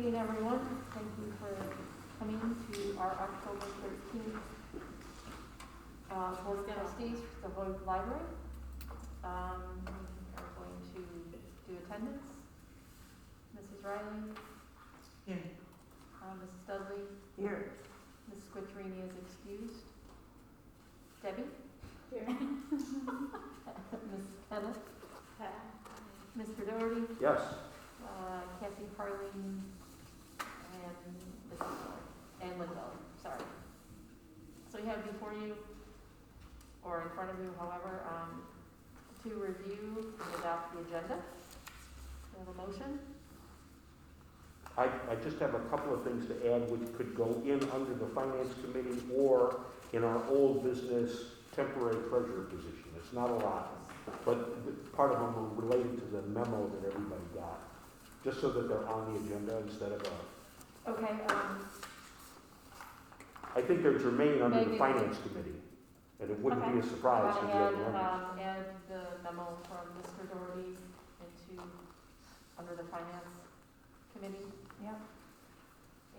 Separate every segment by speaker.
Speaker 1: evening, everyone. Thank you for coming to our October 13th Board of Trustees for the Hoag Library. We are going to do attendance. Mrs. Riley?
Speaker 2: Here.
Speaker 1: Mrs. Dudley?
Speaker 2: Here.
Speaker 1: Mrs. Quattrini is excused. Debbie?
Speaker 3: Here.
Speaker 1: Mrs. Kenneth? Mr. Doherty?
Speaker 4: Yes.
Speaker 1: Kathy Harling and Linda, sorry. So you have before you, or in front of you, however, to review and adopt the agenda. Do you have a motion?
Speaker 4: I just have a couple of things to add which could go in under the Finance Committee or in our old business temporary treasurer position. It's not a lot, but part of them are related to the memo that everybody got, just so that they're on the agenda instead of a...
Speaker 1: Okay.
Speaker 4: I think they're germane under
Speaker 1: Maybe
Speaker 4: the Finance Committee, and it wouldn't be a surprise if you had one.
Speaker 1: Add the memo from Mr. Doherty under the Finance Committee. Yep.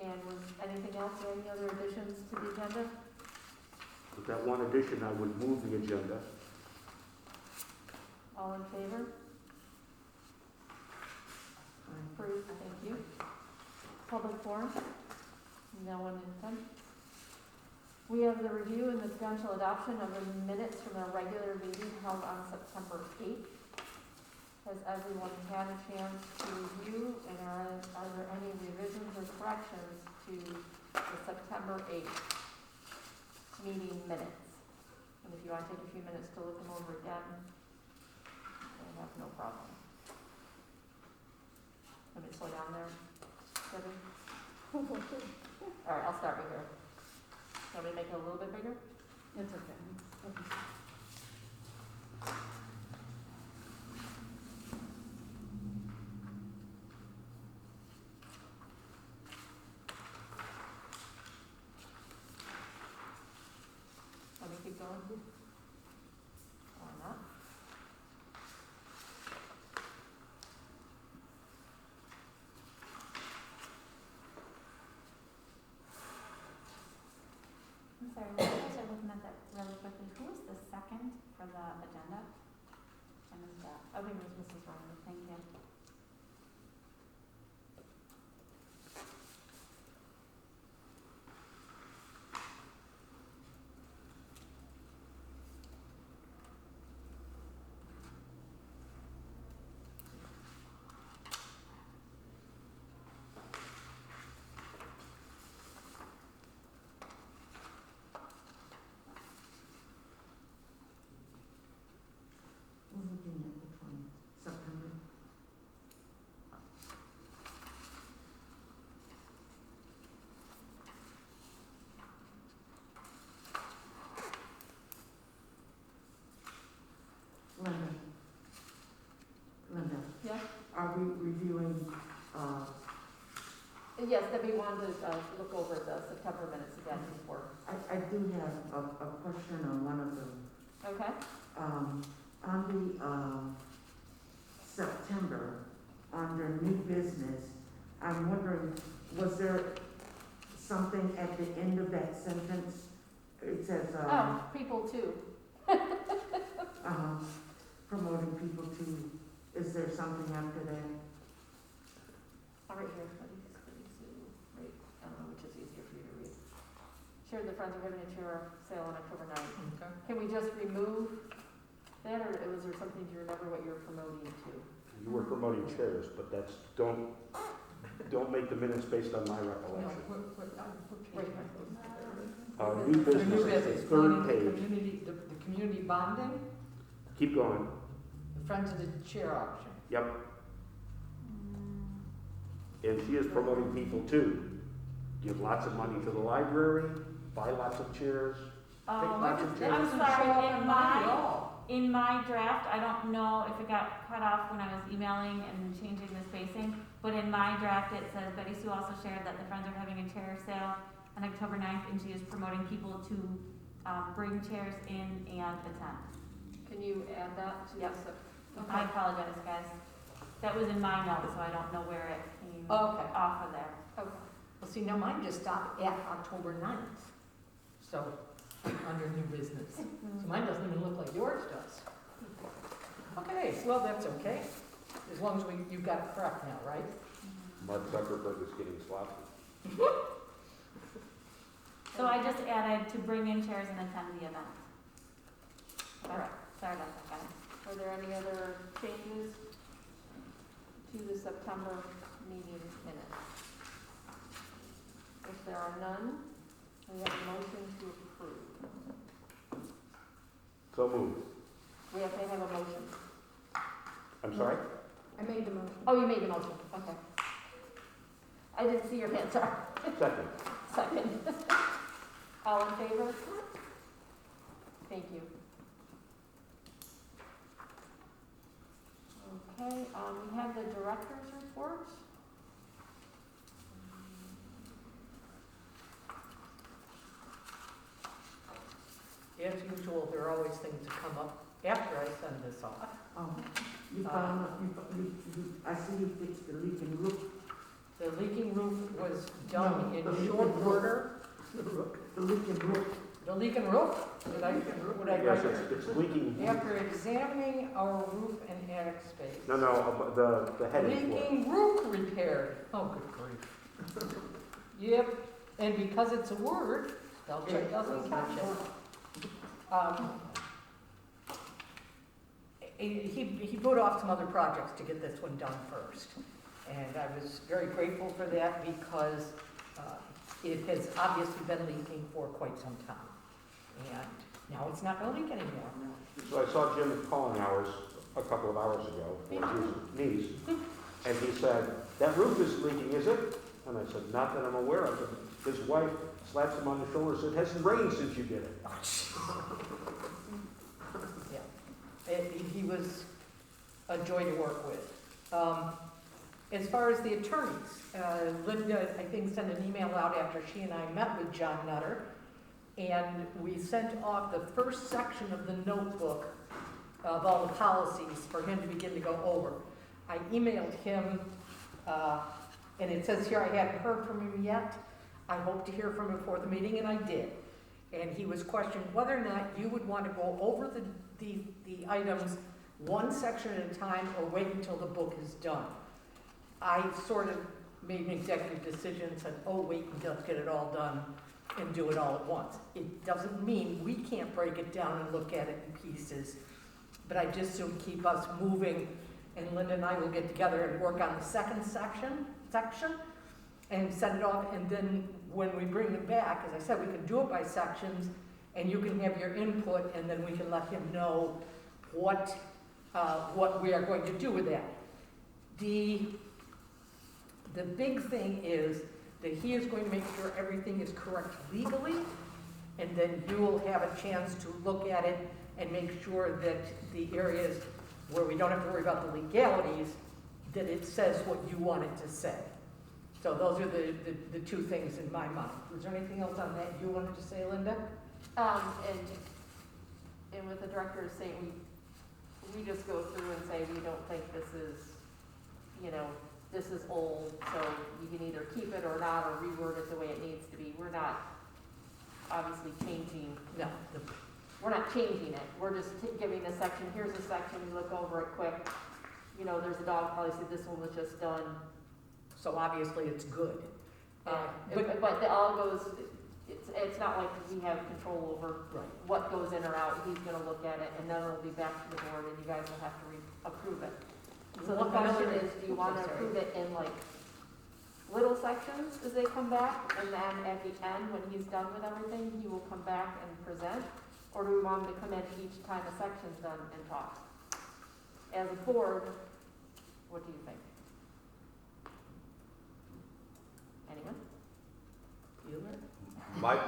Speaker 1: And was anything else, any other additions to the agenda?
Speaker 4: With that one addition, I would move the agenda.
Speaker 1: All in favor? Approved, thank you. Public forum? No one in attendance. We have the review and the potential adoption of the minutes from a regular meeting held on September 8th. Has everyone had a chance to review, and are there any revisions or corrections to the September 8th meeting minutes? And if you want to take a few minutes to look them over again, I have no problem. Let me slow down there, Debbie. All right, I'll start right here. Want me to make it a little bit bigger?
Speaker 3: It's okay.
Speaker 1: Let me keep going. Or not.
Speaker 5: I'm sorry, when you guys are looking at that really quickly, who was the second for the agenda? I missed that.
Speaker 1: I think it was Mrs. Ryan.
Speaker 5: Thank you.
Speaker 2: We're looking at which one? September? Linda,
Speaker 1: Yeah?
Speaker 2: are we reviewing,
Speaker 1: Yes, Debbie wanted to look over the September minutes again before.
Speaker 2: I do have a question on one of them.
Speaker 1: Okay?
Speaker 2: On the September, under new business, I'm wondering, was there something at the end of that sentence? It says,
Speaker 1: People too.
Speaker 2: promoting people to, is there something after that?
Speaker 1: All right, here. Wait, I don't know which is easier for you to read. Share the Friends are having a chair sale on October 9th.
Speaker 3: Okay.
Speaker 1: Can we just remove that, or was there something, do you remember what you were promoting to?
Speaker 4: You were promoting chairs, but that's, don't make the minutes based on my recollection. New business is the third page.
Speaker 3: The community bonding,
Speaker 4: Keep going.
Speaker 3: the Friends of the Chair auction.
Speaker 4: Yep. And she is promoting people too. Give lots of money to the library, buy lots of chairs, take lots of chairs.
Speaker 5: I'm sorry, in my draft, I don't know if it got cut off when I was emailing and changing the spacing, but in my draft it says Betty Sue also shared that the Friends are having a chair sale on October 9th, and she is promoting people to bring chairs in and attend.
Speaker 1: Can you add that to
Speaker 5: Yep.
Speaker 1: this?
Speaker 5: I apologize, guys. That was in my notes, so I don't know where it came
Speaker 3: Okay.
Speaker 5: off of there.
Speaker 1: Okay.
Speaker 3: Well, see, now mine just stopped at October 9th, so, under new business. So mine doesn't even look like yours does. Okay, well, that's okay, as long as you've got it correct now, right?
Speaker 4: Mark Zuckerberg is getting sloppy.
Speaker 5: So I just added to bring in chairs and attend the event.
Speaker 1: Correct.
Speaker 5: Sorry about that, guys.
Speaker 1: Are there any other changes to the September meeting minutes? If there are none, we have a motion to approve.
Speaker 4: So moved.
Speaker 1: We have to have a motion.
Speaker 4: I'm sorry?
Speaker 3: I made the motion.
Speaker 1: Oh, you made the motion, okay. I didn't see your hand, sorry.
Speaker 4: Second.
Speaker 1: Second. All in favor? Thank you. Okay, we have the director's report.
Speaker 3: As usual, there are always things that come up after I send this off.
Speaker 2: You found, I see you fixed the leaking roof.
Speaker 3: The leaking roof was done
Speaker 2: No,
Speaker 3: in
Speaker 2: the leaking
Speaker 3: short
Speaker 2: roof.
Speaker 3: order.
Speaker 2: The leaking roof.
Speaker 3: The leaking roof, would I
Speaker 4: Yes,
Speaker 3: write
Speaker 4: it's leaking.
Speaker 3: After examining our roof and attic space.
Speaker 4: No, the heading floor.
Speaker 3: Leaking roof repaired. Oh, good grief. Yep, and because it's a word, spell check doesn't catch it. He put off some other projects to get this one done first. And I was very grateful for that because it has obviously been leaking for quite some time. And now it's not going to leak anymore.
Speaker 4: So I saw Jim at calling hours a couple of hours ago for his niece, and he said, "That roof is leaking, is it?" And I said, "Not that I'm aware of." His wife slaps him on the shoulder and said, "It hasn't rained since you did it."
Speaker 3: Yeah, he was a joy to work with. As far as the attorneys, Linda, I think, sent an email out after she and I met with John Nutter, and we sent off the first section of the notebook of all the policies for him to begin to go over. I emailed him, and it says here I hadn't heard from him yet. I hope to hear from him before the meeting, and I did. And he was questioned whether or not you would want to go over the items one section at a time or wait until the book is done. I sort of made an executive decision and said, oh, wait until let's get it all done and do it all at once. It doesn't mean we can't break it down and look at it in pieces, but I just soon keep us moving, and Linda and I will get together and work on the second section and send it off, and then when we bring them back, as I said, we can do it by sections, and you can have your input, and then we can let him know what we are going to do with that. The big thing is that he is going to make sure everything is correct legally, and then you will have a chance to look at it and make sure that the areas where we don't have to worry about the legalities, that it says what you want it to say. So those are the two things in my mind. Was there anything else on that you wanted to say, Linda?
Speaker 1: And with the directors saying, we just go through and say, we don't think this is, this is old, so you can either keep it or not, or reword it the way it needs to be. We're not obviously changing.
Speaker 3: No.
Speaker 1: We're not changing it. We're just giving a section, here's a section, you look over it quick. There's a dog policy, this one was just done.
Speaker 3: So obviously it's good.
Speaker 1: But it all goes, it's not like we have control over
Speaker 3: Right.
Speaker 1: what goes in or out. He's gonna look at it, and then it'll be back to the board, and you guys will have to approve it. So the question is, do you wanna approve it in like little sections as they come back, and then at the end, when he's done with everything, he will come back and present? Or do we want him to come in each time a section's done and talk? As a board, what do you think? Anyone?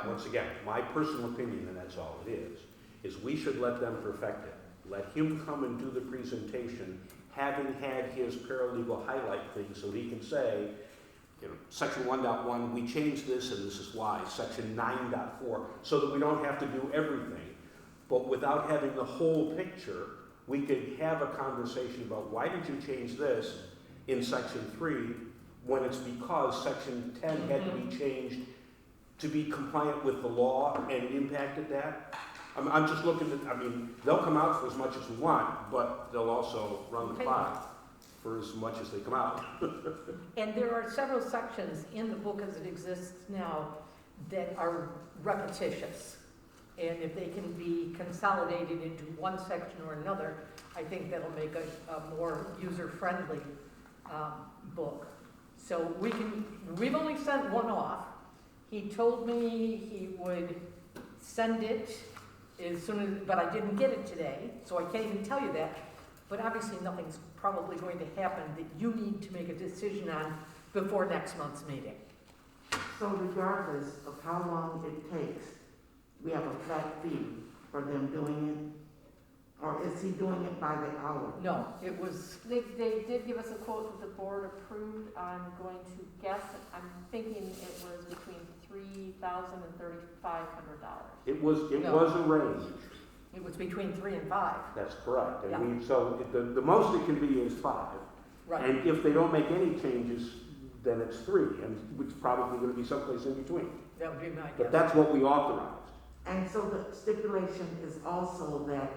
Speaker 4: Once again, my personal opinion, and that's all it is we should let them perfect it. Let him come and do the presentation, having had his paralegal highlight things so he can say, section 1.1, we changed this and this is why. Section 9.4, so that we don't have to do everything. But without having the whole picture, we could have a conversation about why did you change this in section 3 when it's because section 10 had to be changed to be compliant with the law and it impacted that. I'm just looking at, I mean, they'll come out for as much as we want, but they'll also run the
Speaker 3: Okay.
Speaker 4: clock for as much as they come out.
Speaker 3: And there are several sections in the book as it exists now that are repetitious. And if they can be consolidated into one section or another, I think that'll make a more user-friendly book. So we've only sent one off. He told me he would send it as soon as, but I didn't get it today, so I can't even tell you that. But obviously nothing's probably going to happen that you need to make a decision on before next month's meeting.
Speaker 2: So regardless of how long it takes, we have a flat fee for them doing it? Or is he doing it by the hour?
Speaker 3: No, it was,
Speaker 1: They did give us a quote that the board approved. I'm going to guess, I'm thinking it was between $3,000 and $3,500.
Speaker 4: It was
Speaker 3: No.
Speaker 4: a range,
Speaker 3: it was between 3 and 5,
Speaker 4: that's correct.
Speaker 3: Yeah.
Speaker 4: And the most it can be is 5.
Speaker 3: right?
Speaker 4: And if they don't make any changes, then it's 3, and it's probably gonna be someplace in between.
Speaker 3: That would be my
Speaker 4: But
Speaker 3: guess.
Speaker 4: that's what we authorized.
Speaker 2: And so the stipulation is also that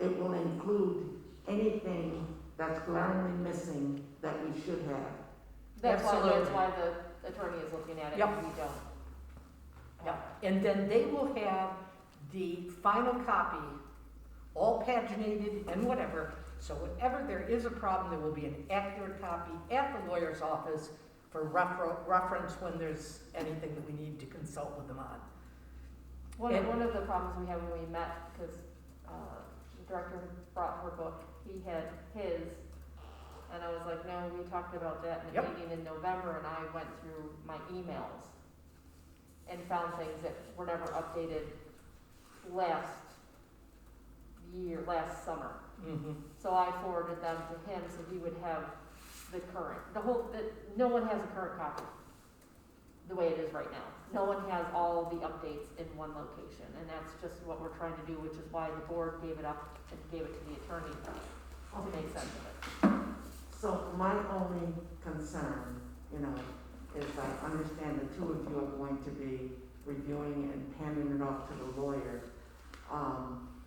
Speaker 2: it will include anything that's glaringly missing that we should have.
Speaker 1: That's
Speaker 3: Absolutely.
Speaker 1: why the attorney is looking at it,
Speaker 3: Yep.
Speaker 1: and we don't.
Speaker 3: Yeah, and then they will have the final copy, all paginated and whatever, so whenever there is a problem, there will be an accurate copy at the lawyer's office for reference when there's anything that we need to consult with them on.
Speaker 1: One
Speaker 3: And-
Speaker 1: of the problems we had when we met, because the director brought her book, he had his, and I was like, no, we talked about that in a
Speaker 3: Yep.
Speaker 1: meeting in November, and I went through my emails and found things that were never updated last summer.
Speaker 3: Mm-hmm.
Speaker 1: So I forwarded them to him so he would have the current, no one has a current copy, the way it is right now. No one has all the updates in one location, and that's just what we're trying to do, which is why the board gave it up and gave it to the attorney to make sense of it.
Speaker 2: So my only concern, is I understand the two of you are going to be reviewing and handing it off to the lawyer.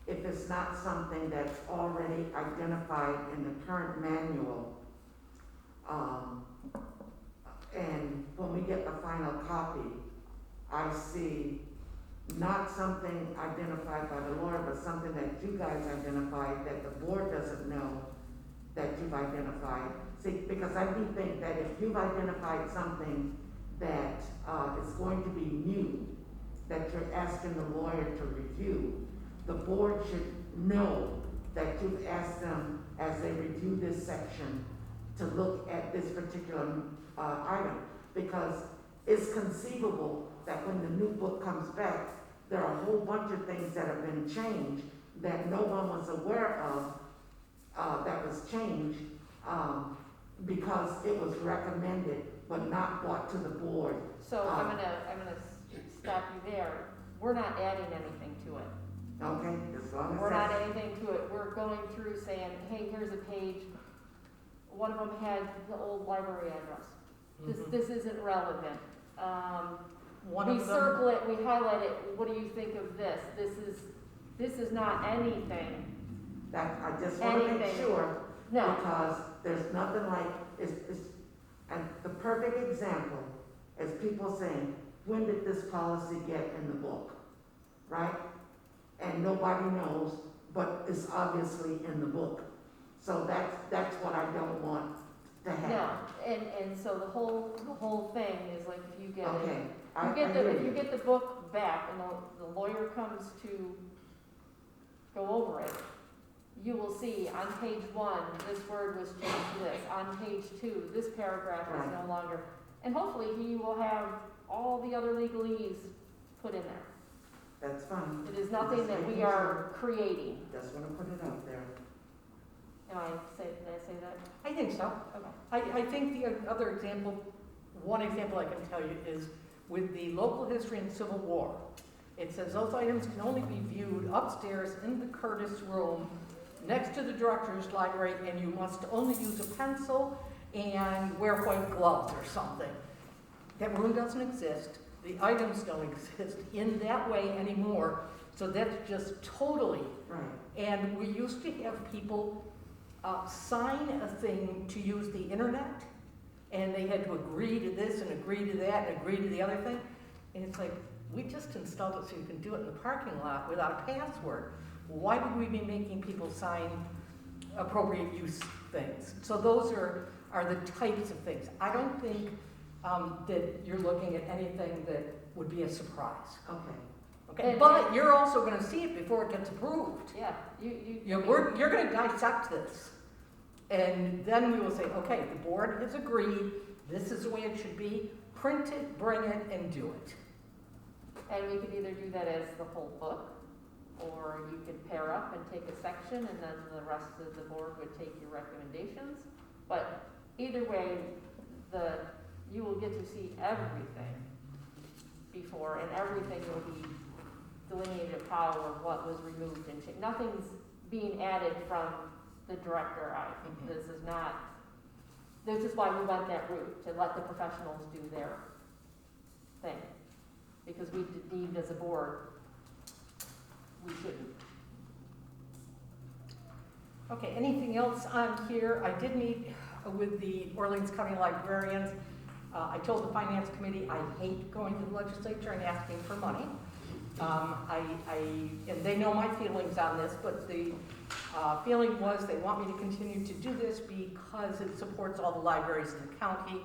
Speaker 2: If it's not something that's already identified in the current manual, and when we get the final copy, I see not something identified by the lawyer, but something that you guys identified that the board doesn't know that you've identified. See, because I do think that if you've identified something that is going to be new, that you're asking the lawyer to review, the board should know that you've asked them, as they review this section, to look at this particular item. Because it's conceivable that when the new book comes back, there are a whole bunch of things that have been changed that no one was aware of, that was changed, because it was recommended but not brought to the board.
Speaker 1: So I'm gonna stop you there. We're not adding anything to it.
Speaker 2: Okay, as long as
Speaker 1: We're not
Speaker 2: that's,
Speaker 1: anything to it. We're going through saying, hey, here's a page. One of them had the old library address. This isn't relevant.
Speaker 3: One
Speaker 1: We
Speaker 3: of them,
Speaker 1: circle it, we highlight it. What do you think of this? This is not anything.
Speaker 2: that, I just wanna make
Speaker 1: Anything.
Speaker 2: sure,
Speaker 1: No.
Speaker 2: because there's nothing like, and the perfect example is people saying, when did this policy get in the book? Right? And nobody knows, but it's obviously in the book. So that's what I don't want to happen.
Speaker 1: No, and so the whole thing is like, if you get it,
Speaker 2: Okay,
Speaker 1: if you get the book back and the lawyer comes to go over it, you will see on page 1, this word was changed to this. On page 2, this paragraph is
Speaker 2: Right.
Speaker 1: no longer, and hopefully he will have all the other legalese put in there.
Speaker 2: That's fine.
Speaker 1: It is nothing that we are creating.
Speaker 2: Just wanna put it out there.
Speaker 1: Did I say that?
Speaker 3: I think so.
Speaker 1: Okay.
Speaker 3: I think the other example, one example I can tell you is with the local history and Civil War. It says those items can only be viewed upstairs in the Curtis room next to the director's library, and you must only use a pencil and wear white gloves or something. That room doesn't exist, the items don't exist in that way anymore, so that's just totally.
Speaker 2: Right.
Speaker 3: And we used to have people sign a thing to use the internet, and they had to agree to this and agree to that and agree to the other thing. And it's like, we just installed it so you can do it in the parking lot without a password. Why would we be making people sign appropriate use things? So those are the types of things. I don't think that you're looking at anything that would be a surprise.
Speaker 2: Okay.
Speaker 3: Okay,
Speaker 1: And-
Speaker 3: but you're also gonna see it before it gets approved.
Speaker 1: Yeah,
Speaker 3: You're gonna dissect this. And then we will say, okay, the board has agreed, this is the way it should be, print it, bring it, and do it.
Speaker 1: and we could either do that as the whole book, or you could pair up and take a section, and then the rest of the board would take your recommendations. But either way, you will get to see everything before, and everything will be delineated how or what was removed and changed. Nothing's being added from the director out.
Speaker 3: Mhm.
Speaker 1: This is why we went that route, to let the professionals do their thing. Because we deemed as a board, we shouldn't.
Speaker 3: Okay, anything else on here? I did meet with the Orleans County librarians. I told the finance committee I hate going to the legislature and asking for money. And they know my feelings on this, but the feeling was they want me to continue to do this because it supports all the libraries in the county.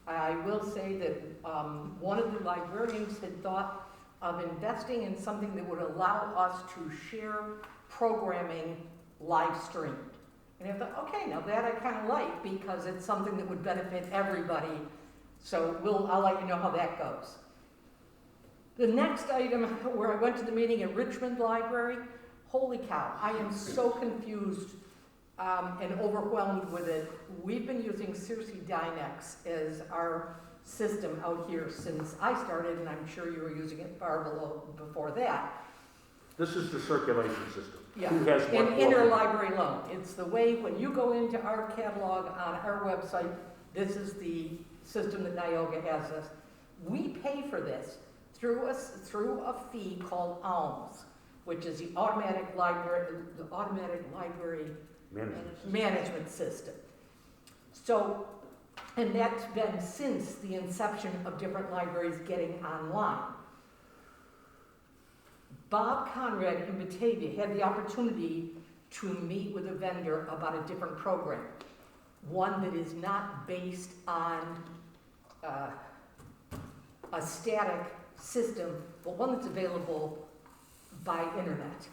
Speaker 3: I will say that one of the librarians had thought of investing in something that would allow us to share programming live streamed. And I thought, okay, now that I kind of like, because it's something that would benefit everybody. So I'll let you know how that goes. The next item, where I went to the meeting at Richmond Library, holy cow, I am so confused and overwhelmed with it. We've been using Circe Dynex as our system out here since I started, and I'm sure you were using it far before that.
Speaker 4: This is the circulation system.
Speaker 3: Yeah,
Speaker 4: Who has what
Speaker 3: and interlibrary loan. It's the way, when you go into our catalog on our website, this is the system that Niagara has us. We pay for this through a fee called ALMS, which is the automatic library management system. So, and that's been since the inception of different libraries getting online. Bob Conrad in Batavia had the opportunity to meet with a vendor about a different program, one that is not based on a static system, but one that's available by internet,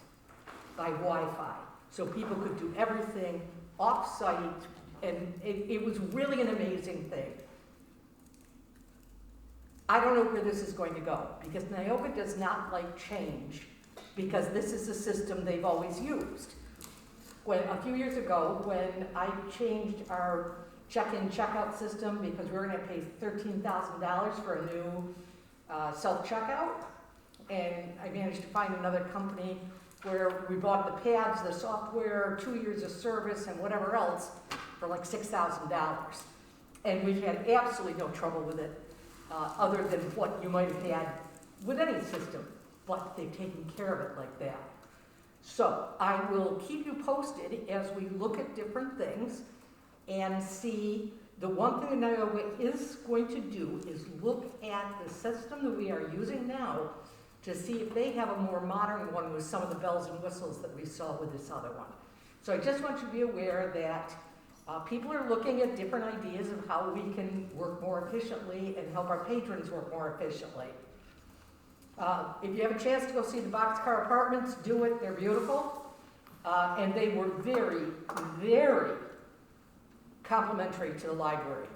Speaker 3: by Wi-Fi. So people could do everything off-site, and it was really an amazing thing. I don't know where this is going to go, because Niagara does not like change, because this is the system they've always used. A few years ago, when I changed our check-in, check-out system, because we were gonna pay $13,000 for a new self-checkout, and I managed to find another company where we bought the pads, the software, 2 years of service, and whatever else for like $6,000. And we've had absolutely no trouble with it, other than what you might have had with any system, but they've taken care of it like that. So I will keep you posted as we look at different things and see. The one thing that Niagara is going to do is look at the system that we are using now to see if they have a more modern one with some of the bells and whistles that we saw with this other one. So I just want you to be aware that people are looking at different ideas of how we can work more efficiently and help our patrons work more efficiently. If you have a chance to go see the Boxcar Apartments, do it. They're beautiful. And they were very, very complimentary to the library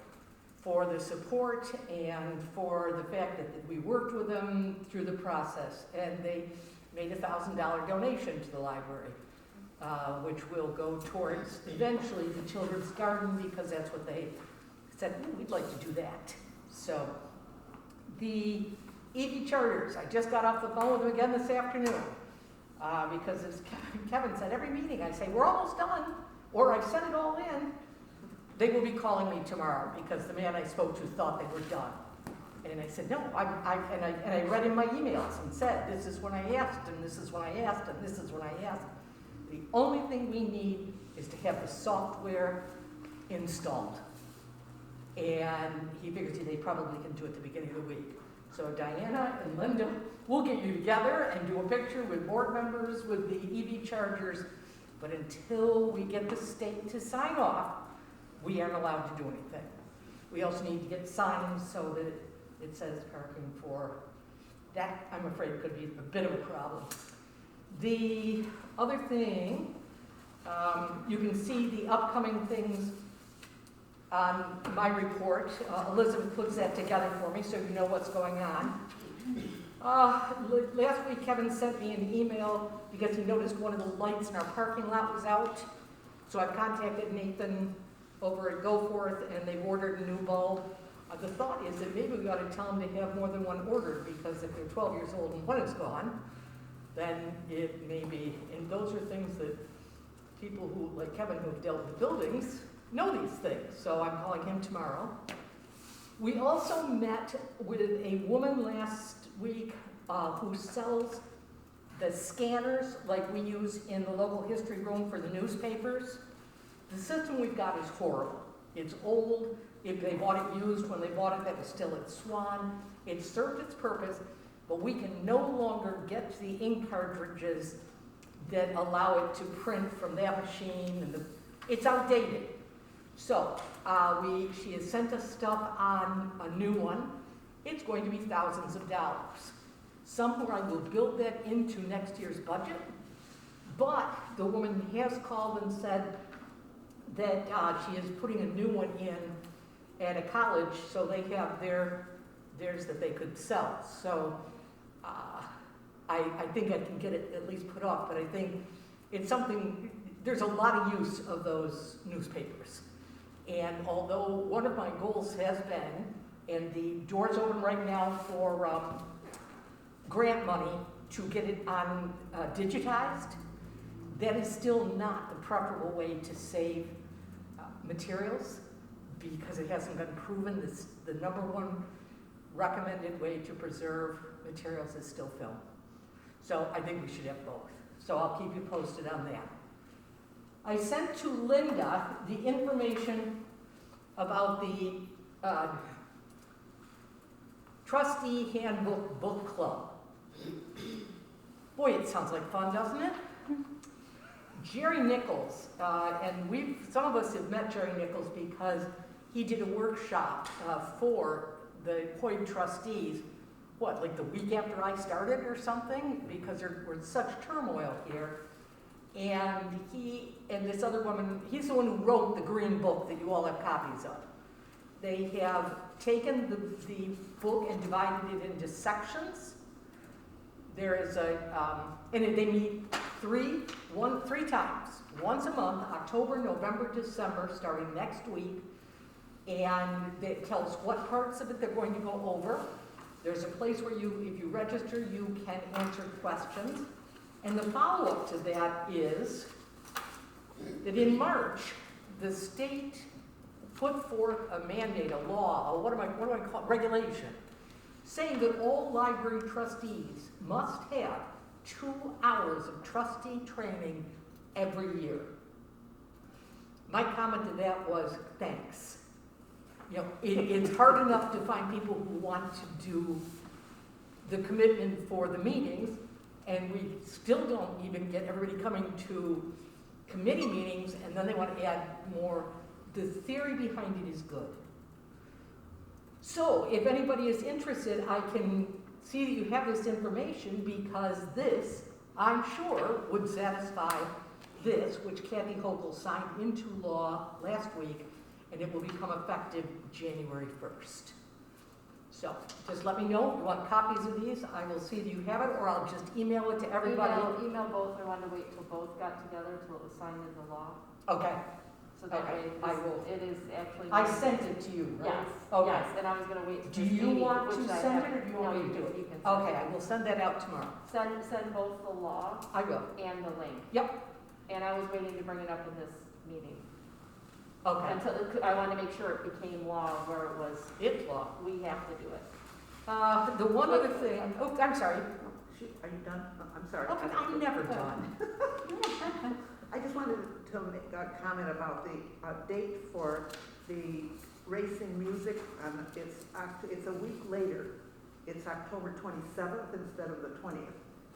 Speaker 3: for the support and for the fact that we worked with them through the process. And they made a $1,000 donation to the library, which will go towards eventually the children's garden, because that's what they said, we'd like to do that. So the EV charters, I just got off the phone with them again this afternoon, because as Kevin said, every meeting I say, we're almost done, or I've sent it all in. They will be calling me tomorrow because the man I spoke to thought they were done. And I said, no, and I read in my emails and said, this is when I asked, and this is when I asked, and this is when I asked. The only thing we need is to have the software installed. And he figures they probably can do it at the beginning of the week. So Diana and Linda will get you together and do a picture with board members with the EV chargers. But until we get the state to sign off, we aren't allowed to do anything. We also need to get signs so that it says parking for, that I'm afraid could be a bit of a problem. The other thing, you can see the upcoming things on my report. Elizabeth puts that together for me so you know what's going on. Last week Kevin sent me an email because he noticed one of the lights in our parking lot was out. So I've contacted Nathan over at Goforth and they've ordered a new bulb. The thought is that maybe we ought to tell them to have more than one ordered because if they're 12 years old and one is gone, then it may be, and those are things that people who, like Kevin, who have dealt with buildings, know these things. So I'm calling him tomorrow. We also met with a woman last week who sells the scanners like we use in the local history room for the newspapers. The system we've got is horrible. It's old. If they bought it used, when they bought it, that was still at Swan. It served its purpose, but we can no longer get the ink cartridges that allow it to print from that machine, and it's outdated. So she has sent us stuff on a new one. It's going to be thousands of dollars. Somehow I will build that into next year's budget, but the woman has called and said that she is putting a new one in at a college, so they have theirs that they could sell. So I think I can get it at least put off, but I think it's something, there's a lot of use of those newspapers. And although one of my goals has been, and the door's open right now for grant money to get it on digitized, that is still not the preferable way to save materials because it hasn't been proven. The number one recommended way to preserve materials is still film. So I think we should have both. So I'll keep you posted on that. I sent to Linda the information about the trustee handbook book club. Boy, it sounds like fun, doesn't it? Jerry Nichols, and some of us have met Jerry Nichols because he did a workshop for the Hoag trustees, like the week after I started or something, because there was such turmoil here. And he and this other woman, he's the one who wrote the green book that you all have copies of. They have taken the book and divided it into sections. There is and they meet three times, once a month, October, November, December, starting next week. And it tells what parts of it they're going to go over. There's a place where if you register, you can answer questions. And the follow-up to that is that in March, the state put forth a mandate, a law, what do I call it, regulation, saying that all library trustees must have 2 hours of trustee training every year. My comment to that was, thanks. You know, it's hard enough to find people who want to do the commitment for the meetings, and we still don't even get everybody coming to committee meetings, and then they want to add more. The theory behind it is good. So if anybody is interested, I can see that you have this information because this, I'm sure, would satisfy this, which Kathy Hochul signed into law last week, and it will become effective January 1st. So just let me know if you want copies of these. I will see that you have it, or I'll just email it to everybody.
Speaker 1: Email both. I wanted to wait till both got together till it was signed into law.
Speaker 3: Okay.
Speaker 1: So that
Speaker 3: Okay,
Speaker 1: way
Speaker 3: I will.
Speaker 1: it is actually.
Speaker 3: I sent it to you, right?
Speaker 1: Yes.
Speaker 3: Okay.
Speaker 1: Yes, and I was going to wait
Speaker 3: Do
Speaker 1: till this
Speaker 3: you
Speaker 1: meeting,
Speaker 3: want to
Speaker 1: which I
Speaker 3: send it,
Speaker 1: haven't-
Speaker 3: or do you want me to do it?
Speaker 1: You can send
Speaker 3: Okay,
Speaker 1: it.
Speaker 3: I will send that out tomorrow.
Speaker 1: Send both the law
Speaker 3: I will.
Speaker 1: and the link.
Speaker 3: Yep.
Speaker 1: And I was waiting to bring it up in this meeting.
Speaker 3: Okay,
Speaker 1: Until, I wanted to make sure it became law where it was,
Speaker 3: it's law.
Speaker 1: we have to do it.
Speaker 3: The one other thing, oh, I'm sorry.
Speaker 6: Are you done? I'm sorry.
Speaker 3: Okay, I'm never done.
Speaker 6: I just wanted to make a comment about the date for the racing music. It's a week later. It's October 27th instead of the 20th.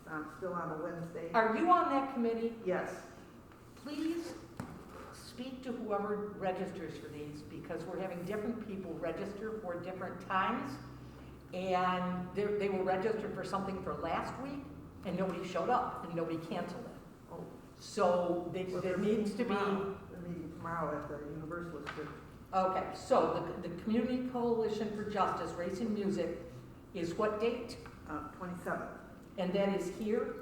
Speaker 6: I'm still on a Wednesday.
Speaker 3: Are you on that committee?
Speaker 6: Yes.
Speaker 3: Please speak to whoever registers for these, because we're having different people register for different times. And they were registered for something for last week, and nobody showed up, and nobody canceled it.
Speaker 6: Oh.
Speaker 3: So
Speaker 6: Well,
Speaker 3: there
Speaker 6: they're
Speaker 3: needs to be,
Speaker 6: They're meeting tomorrow at the Universalist Church.
Speaker 3: okay, so the Community Coalition for Justice Racing Music is what date?
Speaker 6: 27th.
Speaker 3: And that is here?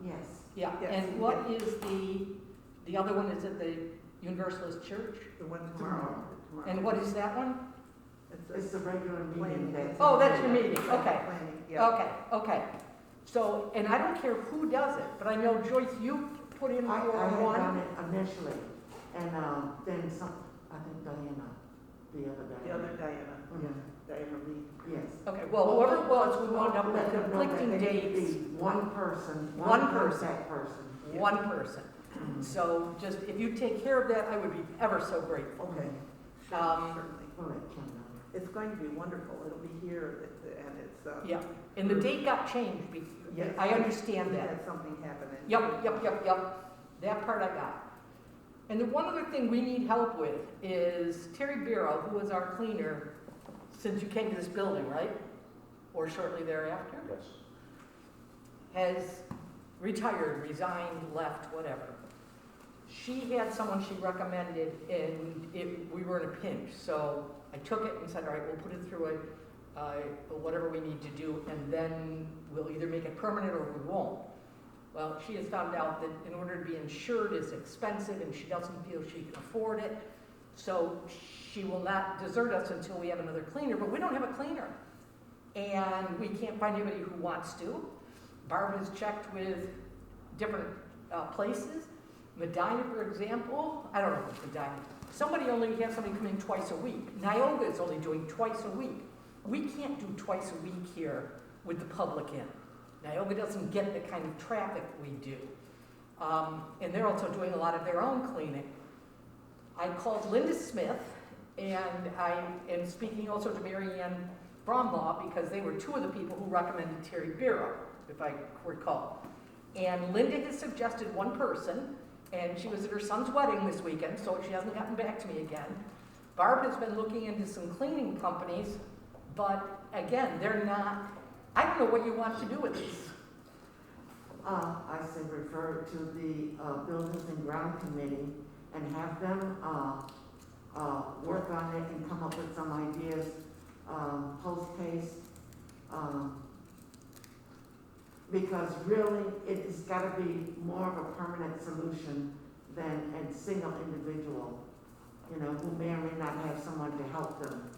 Speaker 2: Yes.
Speaker 3: Yeah,
Speaker 6: Yes,
Speaker 3: and what is the other one is at the Universalist Church?
Speaker 6: The one tomorrow.
Speaker 3: And what is that one?
Speaker 2: It's the regular meeting that's.
Speaker 3: Oh, that's your meeting, okay.
Speaker 6: Planning, yeah.
Speaker 3: Okay, okay. So, and I don't care who does it, but I know Joyce, you put in
Speaker 2: I
Speaker 3: for
Speaker 2: had
Speaker 3: one.
Speaker 2: done it initially, and then some, I think Diana, the other
Speaker 6: The
Speaker 2: Diana.
Speaker 6: other Diana,
Speaker 2: Mhm.
Speaker 6: Diana Reed.
Speaker 2: Yes.
Speaker 3: Okay, well, whoever it was, we wound up with
Speaker 2: Let them know that
Speaker 3: conflicting
Speaker 2: they need to
Speaker 3: dates,
Speaker 2: be one person,
Speaker 3: One
Speaker 2: one
Speaker 3: person.
Speaker 2: contact person.
Speaker 3: one person. So just, if you take care of that, I would be ever so grateful.
Speaker 6: Okay.
Speaker 3: Um,
Speaker 6: Certainly.
Speaker 2: We'll let Kim know.
Speaker 6: It's going to be wonderful. It'll be here and it's,
Speaker 3: Yeah, and the date got changed,
Speaker 6: Yes.
Speaker 3: I understand
Speaker 6: we
Speaker 3: that.
Speaker 6: had something happen.
Speaker 3: Yep. That part I got. And the one other thing we need help with is Terry Bureau, who was our cleaner since you came to this building, right? Or shortly thereafter,
Speaker 4: Yes.
Speaker 3: has retired, resigned, left, whatever. She had someone she recommended, and we were in a pinch, so I took it and said, all right, we'll put it through whatever we need to do, and then we'll either make it permanent or we won't. Well, she has found out that in order to be insured is expensive, and she doesn't feel she can afford it, so she will not desert us until we have another cleaner, but we don't have a cleaner. And we can't find anybody who wants to. Barb has checked with different places. Medina, for example, I don't know if it's Medina. Somebody only has somebody come in twice a week. Nioga is only doing twice a week. We can't do twice a week here with the public in. Nioga doesn't get the kind of traffic we do. And they're also doing a lot of their own cleaning. I called Linda Smith, and I am speaking also to Mary Ann Brombaugh, because they were two of the people who recommended Terry Bureau, if I recall. And Linda has suggested one person, and she was at her son's wedding this weekend, so she hasn't gotten back to me again. Barb has been looking into some cleaning companies, but again, they're not, I don't know what you want to do with these.
Speaker 2: I say refer it to the Buildings and Ground Committee and have them work on it and come up with some ideas, post case. Because really, it's gotta be more of a permanent solution than a single individual, you know, who may or may not have someone to help them.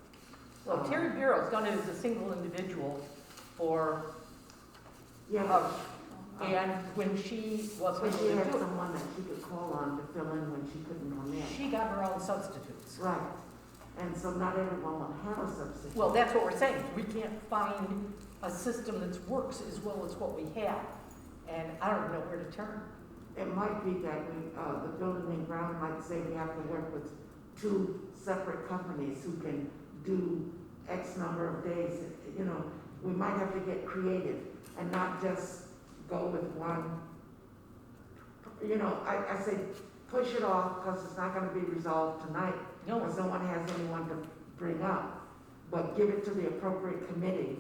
Speaker 3: Well, Terry Bureau's done it as a single individual for,
Speaker 2: Yeah,
Speaker 3: and when she wasn't
Speaker 2: but she
Speaker 3: able
Speaker 2: had
Speaker 3: to do
Speaker 2: someone that she could call on to fill in when she couldn't come
Speaker 3: it,
Speaker 2: in.
Speaker 3: she got her own substitutes.
Speaker 2: Right, and so not everyone will have a substitute.
Speaker 3: Well, that's what we're saying. We can't find a system that works as well as what we have. And I don't know where to turn.
Speaker 2: It might be that we, the Building and Ground might say we have to work with two separate companies who can do X number of days. You know, we might have to get creative and not just go with one. You know, I say push it off because it's not gonna be resolved tonight
Speaker 3: No,
Speaker 2: because no one has anyone to bring up. But give it to the appropriate committee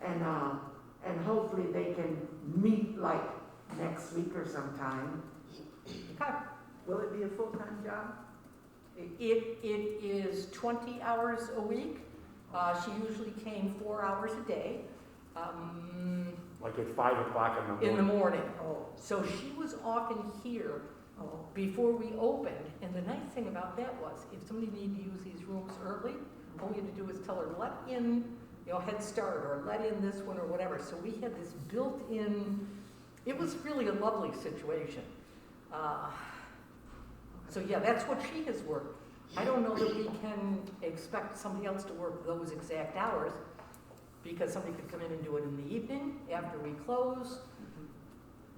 Speaker 2: and hopefully they can meet like next week or sometime.
Speaker 3: okay.
Speaker 6: Will it be a full-time job?
Speaker 3: It is 20 hours a week. She usually came 4 hours a day
Speaker 4: Like at 5 o'clock in the morning.
Speaker 3: in the morning.
Speaker 6: Oh,
Speaker 3: So she was often here
Speaker 6: oh,
Speaker 3: before we opened. And the nice thing about that was if somebody needed to use these rooms early, all we had to do was tell her, let in, Head Start or let in this one or whatever. So we had this built-in, it was really a lovely situation. So yeah, that's what she has worked. I don't know that we can expect somebody else to work those exact hours, because somebody could come in and do it in the evening after we close,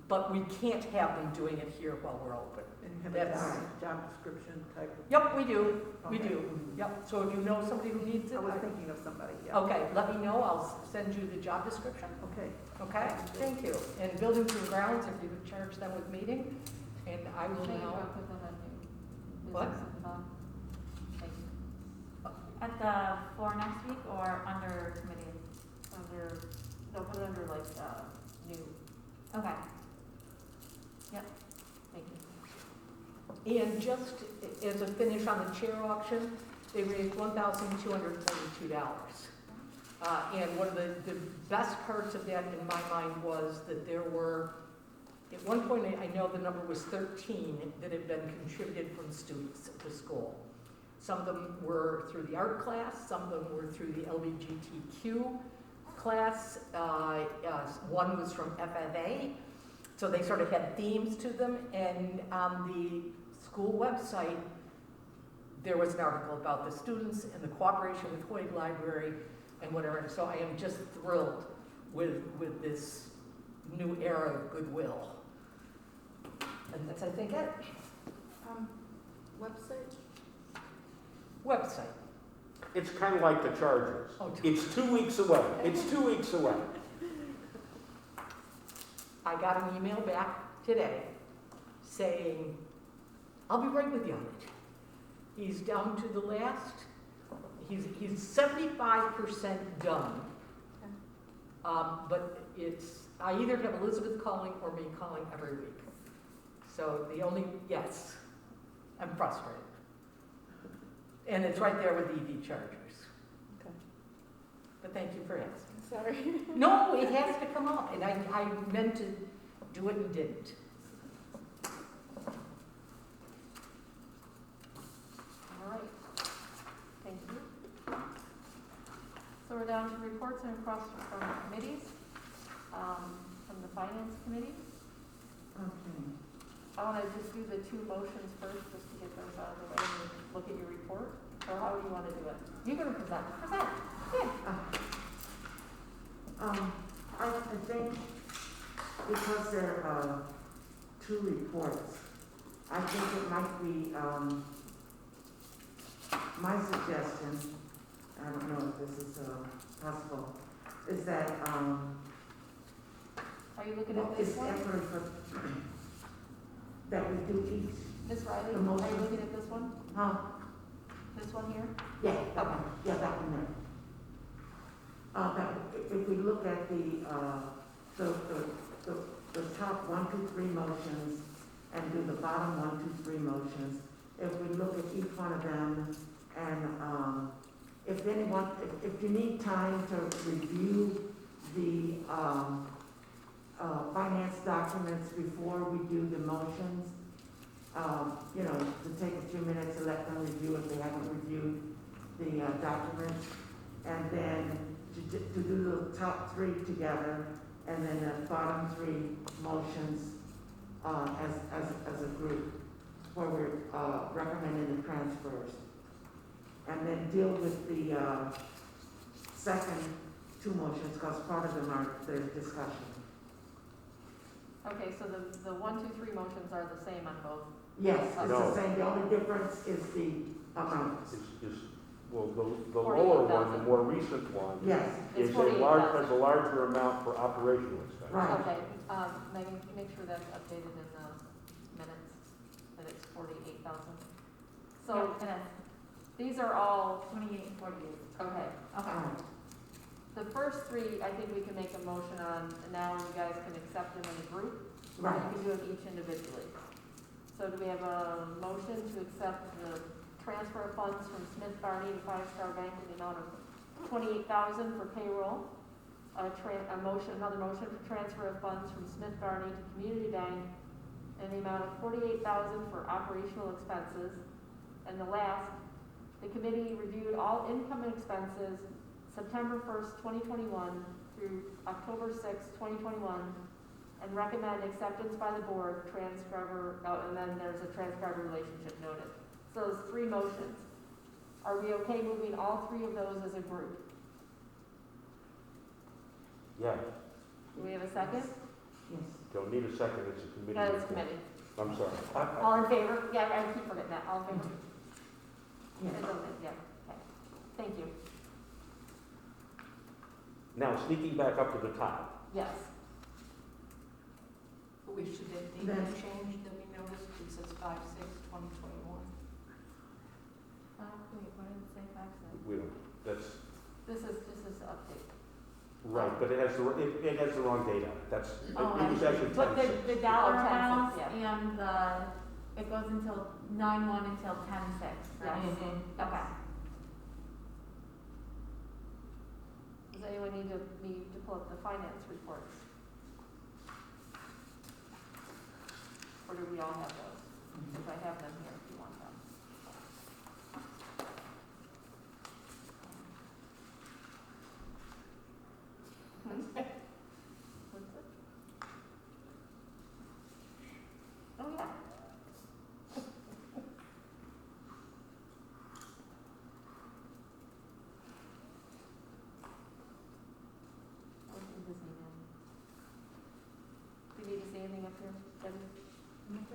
Speaker 3: but we can't have them doing it here while we're open.
Speaker 6: And have a
Speaker 3: That's-
Speaker 6: job description type of.
Speaker 3: Yep, we do, we
Speaker 6: Okay.
Speaker 3: do, yep. So if you know somebody who needs it,
Speaker 6: I was thinking of somebody, yeah.
Speaker 3: okay, let me know, I'll send you the job description,
Speaker 6: Okay.
Speaker 3: okay? Thank you. And buildings and grounds, if you would charge them with meeting, and I will
Speaker 1: Thank you,
Speaker 3: now.
Speaker 1: I'll put that on new
Speaker 3: What?
Speaker 1: business and fun. Thank you.
Speaker 5: At the, for next week or under committees?
Speaker 1: Under, no, put it under like, new,
Speaker 5: Okay.
Speaker 1: thank you.
Speaker 3: And just as a finish on the chair auction, they raised $1,242. And one of the best parts of that in my mind was that there were, at one point, I know the number was 13 that had been contributed from students at the school. Some of them were through the art class, some of them were through the LGBTQ class, one was from FFA, so they sort of had themes to them, and on the school website, there was an article about the students and the cooperation with Hoag Library and whatever, and so I am just thrilled with this new era of goodwill. And that's, I think, it.
Speaker 6: Website?
Speaker 3: Website.
Speaker 4: It's kind of like the Chargers.
Speaker 3: Oh,
Speaker 4: It's 2 weeks away. It's 2 weeks away.
Speaker 3: I got an email back today saying, I'll be right with you on it. He's down to the last, he's 75% done. But I either have Elizabeth calling or me calling every week. So yes, I'm frustrated. And it's right there with EV chargers.
Speaker 6: Okay.
Speaker 3: But thank you for asking.
Speaker 6: Sorry.
Speaker 3: No, it has to come up, and I meant to do it and didn't.
Speaker 1: All right, thank you. So we're down to reports and requests from committees, from the finance committee.
Speaker 2: Okay.
Speaker 1: I want to just do the two motions first, just to get those out of the way and look at your report, or how do you want to do it? You're going to present, yeah.
Speaker 2: I think because there are two reports, I think it might be, my suggestion, I don't know if this is possible, is that,
Speaker 1: Are you looking
Speaker 2: well,
Speaker 1: at this
Speaker 2: it's
Speaker 1: one?
Speaker 2: effort for, that we do each,
Speaker 1: Ms. Riley,
Speaker 2: the
Speaker 1: are
Speaker 2: motion.
Speaker 1: you looking at this one? This one here?
Speaker 2: Yeah, that one, that one there. If we look at the top 1, 2, 3 motions and do the bottom 1, 2, 3 motions, if we look at each one of them and, if you need time to review the, finance documents before we do the motions, to take a few minutes to let them review if they haven't reviewed the documents, and then to do the top 3 together, and then the bottom 3 motions as a group, where we're recommending the transfers, and then deal with the second 2 motions, because part of them are the discussion.
Speaker 1: Okay, so the 1, 2, 3 motions are the same on both.
Speaker 2: Yes, it's
Speaker 4: No.
Speaker 2: the same, the only difference is the amounts.
Speaker 4: Well, the lower one, the
Speaker 1: 48,000.
Speaker 4: more recent one,
Speaker 2: Yes,
Speaker 1: It's
Speaker 4: has
Speaker 1: 48,000.
Speaker 4: a larger amount for operational expenses.
Speaker 2: Right.
Speaker 1: Okay, Megan, can you make sure that's updated in the minutes, that it's 48,000? So,
Speaker 5: Yeah, it is.
Speaker 1: these are all,
Speaker 5: 28 and 48.
Speaker 1: okay.
Speaker 2: Alright.
Speaker 1: The first 3, I think we can make a motion on, and now you guys can accept them in a group.
Speaker 2: Right.
Speaker 1: You can do them each individually. So do we have a motion to accept the transfer of funds from Smith Barney to Five Star Bank in the amount of $28,000 for payroll? Another motion for transfer of funds from Smith Barney to Community Bank in the amount of $48,000 for operational expenses. And the last, the committee reviewed all income and expenses September 1st, 2021 through October 6th, 2021, and recommend acceptance by the board, transcriber, and then there's a transcriber relationship noted. those three motions. Are we okay moving all three of those as a group?
Speaker 4: Yeah,
Speaker 1: Do we have a second?
Speaker 2: Yes.
Speaker 4: don't need a second, it's a committee.
Speaker 1: That is
Speaker 4: report.
Speaker 1: committee.
Speaker 4: I'm sorry.
Speaker 1: All in favor? Yeah, I keep forgetting that. All in favor?
Speaker 2: Yes.
Speaker 1: It's okay, yeah, okay. Thank you.
Speaker 4: Now, sneaking back up to the top,
Speaker 1: Yes.
Speaker 7: We should have the
Speaker 2: Then-
Speaker 7: date change that we noticed, it says 5/6/2021.
Speaker 1: Wait, what did it say, 5/6?
Speaker 4: we don't, that's,
Speaker 1: This is the update.
Speaker 4: right, but it has the wrong date on it, that's,
Speaker 1: Oh,
Speaker 4: it was actually
Speaker 5: But
Speaker 4: 10/6.
Speaker 5: the dollar
Speaker 1: Oh, 10/6,
Speaker 5: amounts
Speaker 1: yeah.
Speaker 5: and it goes until 9/1 until 10/6, right?
Speaker 1: Yes.
Speaker 5: Okay.
Speaker 1: Does anyone need to pull up the finance reports? Or do we all have those? If I have them here, if you want them. What's it? Oh, yeah. What's in this email? Do you need to say anything up here, Debbie?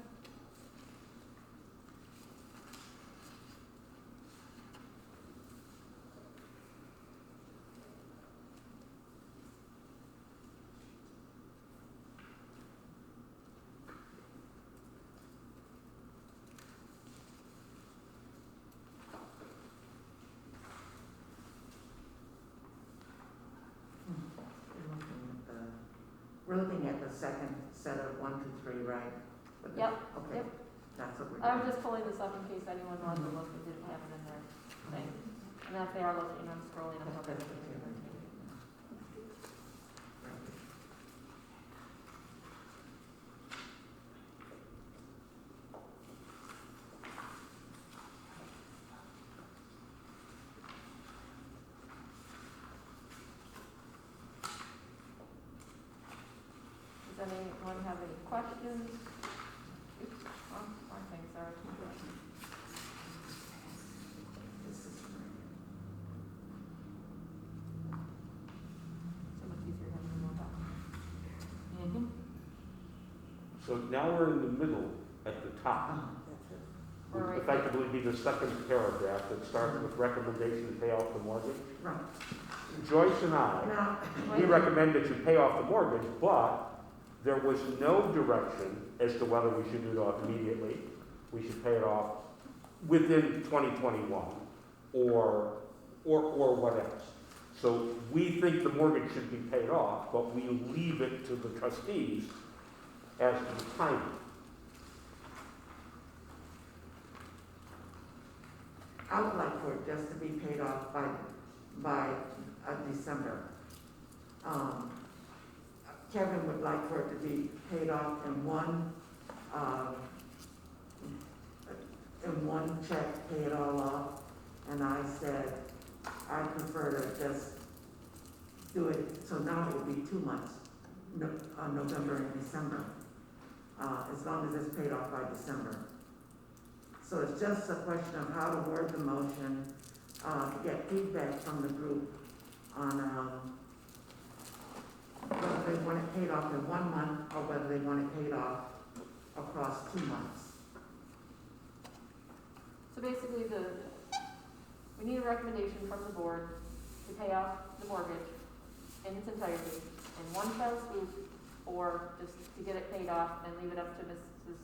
Speaker 2: We're looking at the second set of 1, 2, 3, right? With the-
Speaker 1: Yep,
Speaker 2: Okay,
Speaker 1: yep.
Speaker 2: that's what we're
Speaker 1: I was
Speaker 2: doing.
Speaker 1: just pulling this up in case anyone wanted to look and didn't have it in their thing. And if they are looking, I'm scrolling up on everything. Does anyone have any questions? Oops, wrong thing, sorry.
Speaker 2: This is
Speaker 1: So much easier having them all up.
Speaker 4: So now we're in the middle at the top.
Speaker 2: that's it.
Speaker 1: We're
Speaker 4: Would
Speaker 1: right
Speaker 4: effectively be the second paragraph that starts with recommendation to pay off the mortgage.
Speaker 2: Right.
Speaker 4: Joyce and I,
Speaker 2: Now,
Speaker 4: we recommend that you pay off the mortgage, but there was no direction as to whether we should do it off immediately. We should pay it off within 2021 or what else. So we think the mortgage should be paid off, but we leave it to the trustees as to the timing.
Speaker 2: I would like for it just to be paid off by December. Kevin would like for it to be paid off in one check, pay it all off. And I said, I prefer to just do it, so now it will be 2 months, November and December, as long as it's paid off by December. So it's just a question of how to word the motion, get feedback from the group on whether they want it paid off in 1 month or whether they want it paid off across 2 months.
Speaker 1: So basically, we need a recommendation from the board to pay off the mortgage in its entirety in one fell swoop, or just to get it paid off and leave it up to Mrs.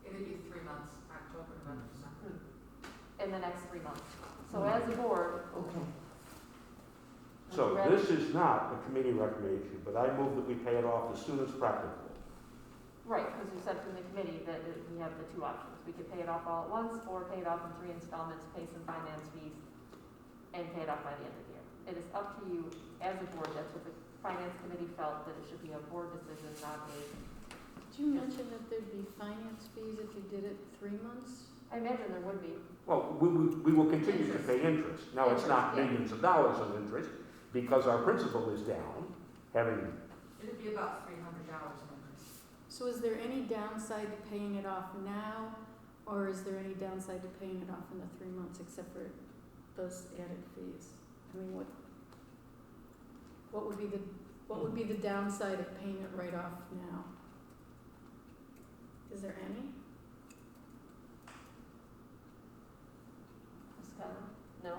Speaker 7: It'd be 3 months, October, November, December.
Speaker 1: in the next 3 months. So as a board,
Speaker 2: Okay.
Speaker 4: So this is not a committee recommendation, but I move that we pay it off as soon as practical.
Speaker 1: right, because you said from the committee that we have the two options. We could pay it off all at once, or pay it off in 3 installments, pay some finance fees, and pay it off by the end of the year. It is up to you as a board. That's what the finance committee felt, that it should be a board decision, not a,
Speaker 8: Did you mention that there'd be finance fees if you did it 3 months?
Speaker 1: I imagine there would be.
Speaker 4: Well, we will continue to pay interest. Now, it's not
Speaker 1: Interest, yeah.
Speaker 4: millions of dollars of interest, because our principal is down, having,
Speaker 7: It'd be about $300 in interest.
Speaker 8: So is there any downside to paying it off now, or is there any downside to paying it off in the 3 months except for those added fees? I mean, what would be the downside of paying it right off now? Is there any?
Speaker 1: Ms. Keller? No?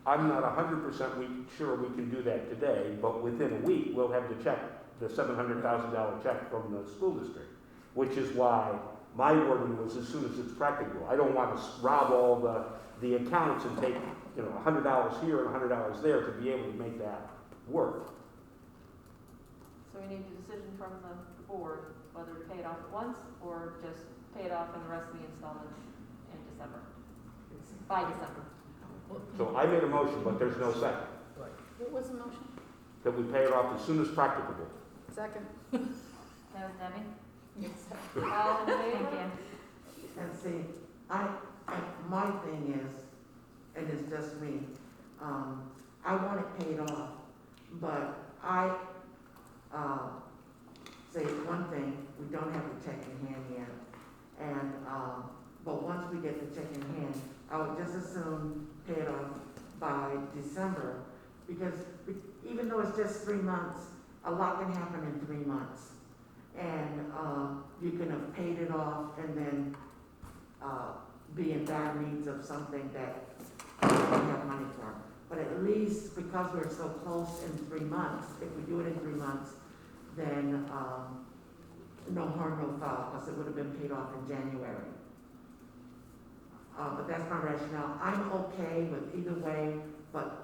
Speaker 4: I'm not 100% sure we can do that today, but within a week, we'll have the check, the $700,000 check from the school district, which is why my wording was as soon as it's practicable. I don't want to rob all the accounts and take, $100 here and $100 there to be able to make that work.
Speaker 1: So we need a decision from the board, whether to pay it off at once or just pay it off and the rest of the installment in December, by December.
Speaker 4: So I made a motion, but there's no second,
Speaker 8: What was the motion?
Speaker 4: that we pay it off as soon as practicable.
Speaker 8: Second.
Speaker 5: That was Debbie?
Speaker 1: All in
Speaker 5: Thank
Speaker 1: favor?
Speaker 5: you.
Speaker 2: And see, my thing is, and it's just me, I want it paid off, but say one thing, we don't have the check in hand yet. And, but once we get the check in hand, I would just as soon pay it off by December, because even though it's just 3 months, a lot can happen in 3 months. And, you can have paid it off and then, be in dire needs of something that you don't have money for. But at least because we're so close in 3 months, if we do it in 3 months, then, no harm, no foul, because it would have been paid off in January. But that's my rationale. I'm okay with either way, but,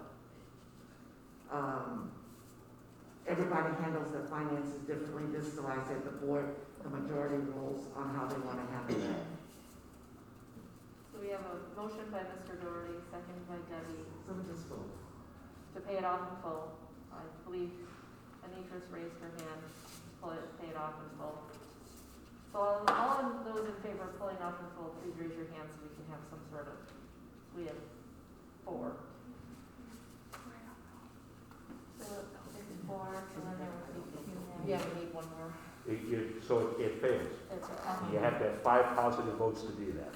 Speaker 2: everybody handles their finances differently. This is why I said the board, the majority rules on how they want to handle that.
Speaker 1: So we have a motion by Mr. Doherty, second by Debbie,
Speaker 2: So we just vote.
Speaker 1: to pay it off in full. I believe Anitra's raised her hand, pay it off in full. So all of those in favor of pulling off in full, please raise your hand so we can have some sort of, we have 4. So it's 4, so then there would be 2 more. Yeah, we need one more.
Speaker 4: So it fails.
Speaker 1: It's
Speaker 4: You have to have 5 positive votes to do that.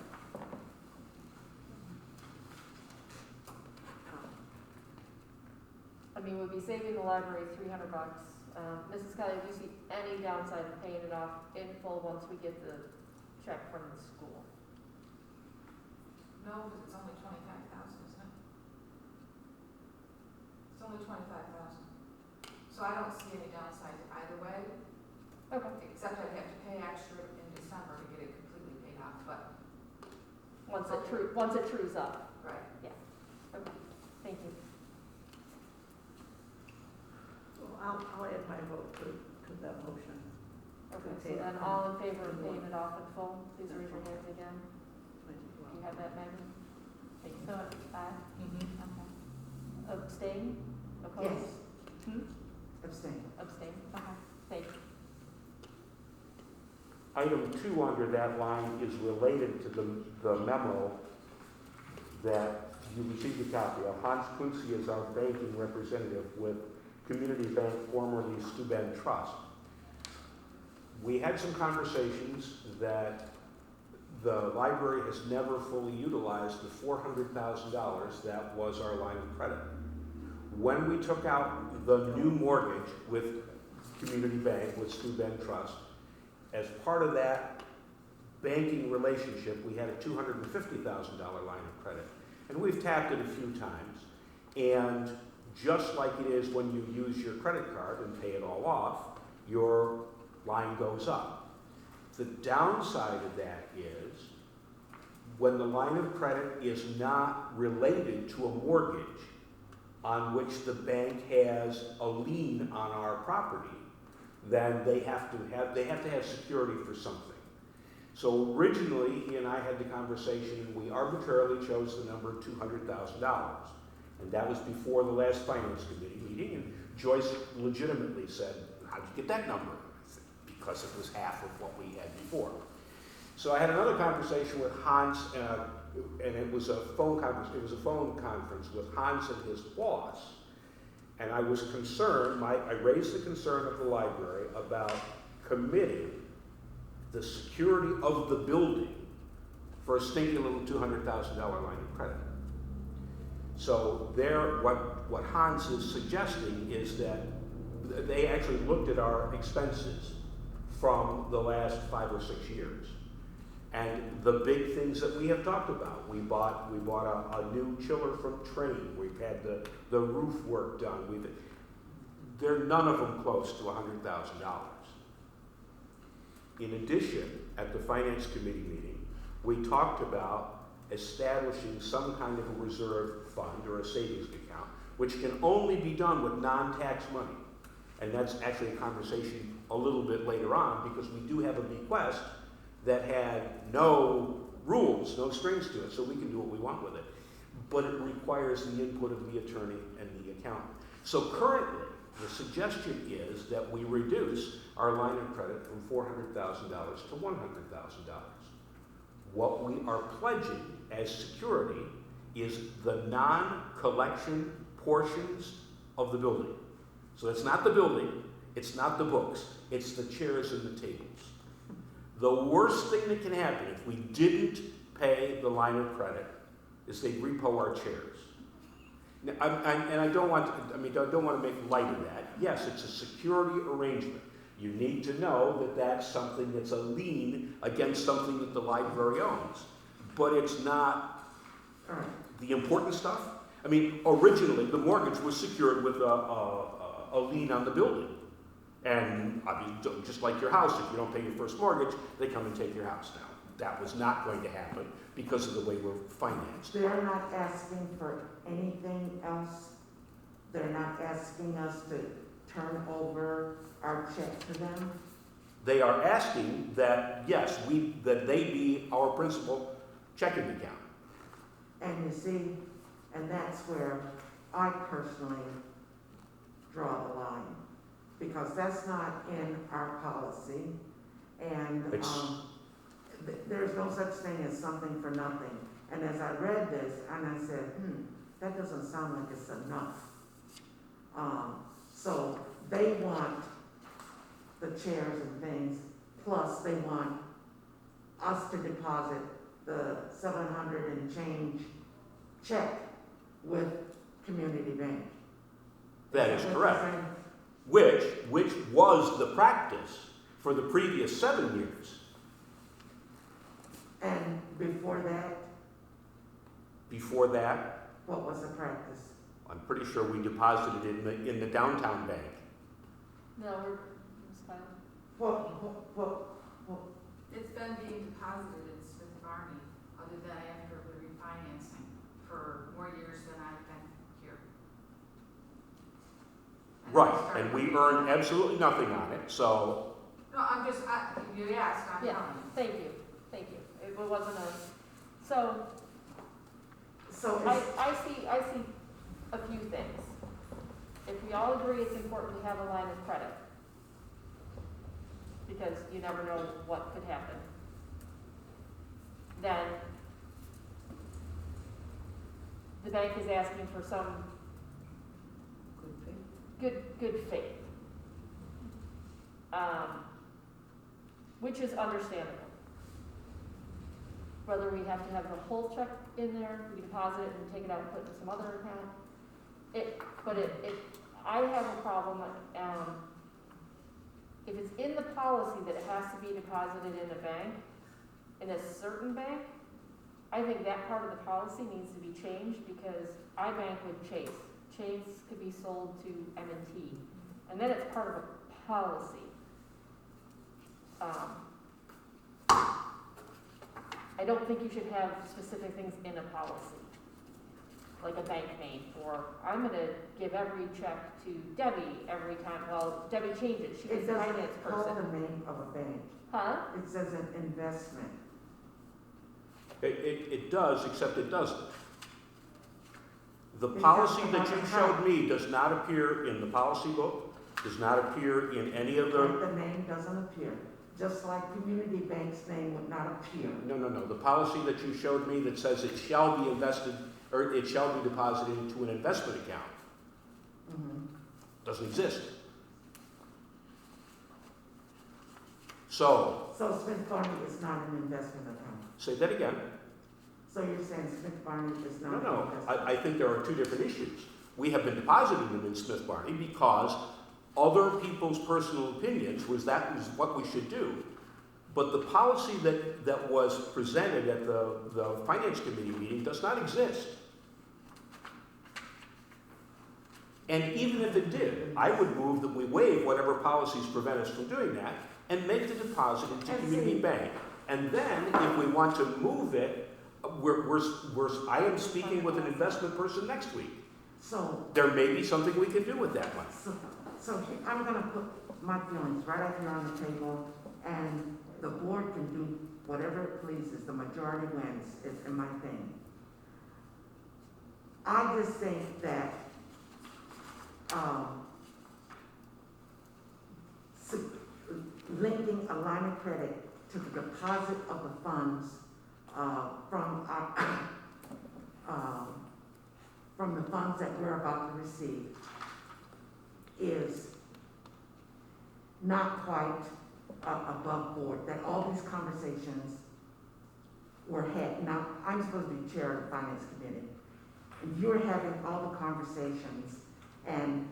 Speaker 1: I mean, we'd be saving the library $300. Mrs. Kelly, do you see any downside of paying it off in full once we get the check from the school?
Speaker 7: No, because it's only 25,000, isn't it? It's only 25,000. So I don't see any downside either way,
Speaker 1: Okay.
Speaker 7: except I'd have to pay extra in December to get it completely paid off, but,
Speaker 1: Once it trues up.
Speaker 7: right.
Speaker 1: Okay, thank you.
Speaker 6: Well, I'll add my vote to that motion.
Speaker 1: Okay, so then all in favor of paying it off in full, please raise your hands again. Do you have that, Megan? Thank you.
Speaker 5: So it's 5?
Speaker 3: Mm-hmm.
Speaker 5: Okay.
Speaker 1: Abstain? Oppose?
Speaker 2: Yes. Abstain.
Speaker 1: Abstain, okay, thank you.
Speaker 4: Item 2 under that line is related to the memo that you received a copy of. Hans Quincy is our banking representative with Community Bank, formerly Steuben Trust. We had some conversations that the library has never fully utilized the $400,000 that was our line of credit. When we took out the new mortgage with Community Bank, with Steuben Trust, as part of that banking relationship, we had a $250,000 line of credit. And we've tapped it a few times. And just like it is when you use your credit card and pay it all off, your line goes up. The downside of that is when the line of credit is not related to a mortgage on which the bank has a lien on our property, then they have to have security for something. So originally, he and I had the conversation, and we arbitrarily chose the number $200,000. And that was before the last Finance Committee meeting, and Joyce legitimately said, how'd you get that number? I said, because it was half of what we had before. So I had another conversation with Hans, and it was a phone conference with Hans and his boss. And I was concerned, I raised the concern of the library about committing the security of the building for a stinky little $200,000 line of credit. So what Hans is suggesting is that they actually looked at our expenses from the last 5 or 6 years. And the big things that we have talked about, we bought a new chiller from Train. We've had the roof work done. They're none of them close to $100,000. In addition, at the Finance Committee meeting, we talked about establishing some kind of a reserve fund or a savings account, which can only be done with non-tax money. And that's actually a conversation a little bit later on, because we do have a bequest that had no rules, no strings to it, so we can do what we want with it. But it requires the input of the attorney and the accountant. So currently, the suggestion is that we reduce our line of credit from $400,000 to $100,000. What we are pledging as security is the non-collection portions of the building. So it's not the building, it's not the books, it's the chairs and the tables. The worst thing that can happen if we didn't pay the line of credit is they'd repo our chairs. Now, I don't want to make light of that. Yes, it's a security arrangement. You need to know that that's something that's a lien against something that the library owns. But it's not the important stuff. I mean, originally the mortgage was secured with a lien on the building. And I mean, just like your house, if you don't pay your first mortgage, they come and take your house now. That was not going to happen because of the way we're financed.
Speaker 2: They're not asking for anything else. They're not asking us to turn over our check to them.
Speaker 4: They are asking that, yes, that they be our principal checking account.
Speaker 2: And you see, and that's where I personally draw the line. Because that's not in our policy, and there's no such thing as something for nothing. And as I read this, and I said, that doesn't sound like it's enough. So they want the chairs and things, plus they want us to deposit the 700 and change check with Community Bank.
Speaker 4: That is correct. Which was the practice for the previous 7 years.
Speaker 2: And before that?
Speaker 4: Before that,
Speaker 2: What was the practice?
Speaker 4: I'm pretty sure we deposited it in the downtown bank.
Speaker 1: No, it's fine.
Speaker 7: It's been being deposited in Smith Barney, other than after the refinancing, for more years than I've been here. And
Speaker 4: Right, and we earn absolutely nothing on it, so
Speaker 7: No, you asked, I'm
Speaker 1: Yeah,
Speaker 7: telling you.
Speaker 1: thank you. It wasn't so
Speaker 2: So
Speaker 1: I see a few things. If we all agree it's important to have a line of credit, because you never know what could happen, then the bank is asking for some good faith. Which is understandable. Whether we have to have the whole check in there, we deposit it and take it out and put it in some other account. I have a problem, if it's in the policy that it has to be deposited in a bank, in a certain bank, I think that part of the policy needs to be changed, because I bank with Chase. Chase could be sold to M&T, and then it's part of a policy. I don't think you should have specific things in a policy, like a bank name, or I'm gonna give every check to Debbie every time, well, Debbie changes, she's
Speaker 2: it
Speaker 1: a finance
Speaker 2: doesn't call
Speaker 1: person.
Speaker 2: the name of a bank.
Speaker 1: Huh?
Speaker 2: It says an investment.
Speaker 4: it does, except it doesn't. The
Speaker 2: It
Speaker 4: policy
Speaker 2: doesn't
Speaker 4: that you
Speaker 2: have a
Speaker 4: showed me does not appear in the policy book, does not appear in any of the...
Speaker 2: The name doesn't appear, just like Community Bank's name would not appear.
Speaker 4: No. The policy that you showed me that says it shall be invested, or it shall be deposited into an investment account, doesn't exist.
Speaker 2: So Smith Barney is not an investment account.
Speaker 4: Say that again.
Speaker 2: So you're saying Smith Barney is not?
Speaker 4: No, I think there are two different issues. We have been depositing them in Smith Barney because other people's personal opinions was what we should do. But the policy that was presented at the Finance Committee meeting does not exist. And even if it did, I would move that we waive whatever policies prevent us from doing that and make the deposit into community bank. And then, if we want to move it, I am speaking with an investment person next week.
Speaker 2: So,
Speaker 4: There may be something we can do with that money.
Speaker 2: so I'm gonna put my feelings right up here on the table, and the board can do whatever it pleases, the majority wins, is my thing. I just think that, linking a line of credit to the deposit of the funds, from the funds that we're about to receive is not quite above board, that all these conversations were had. Now, I'm supposed to be chair of the Finance Committee, and you're having all the conversations and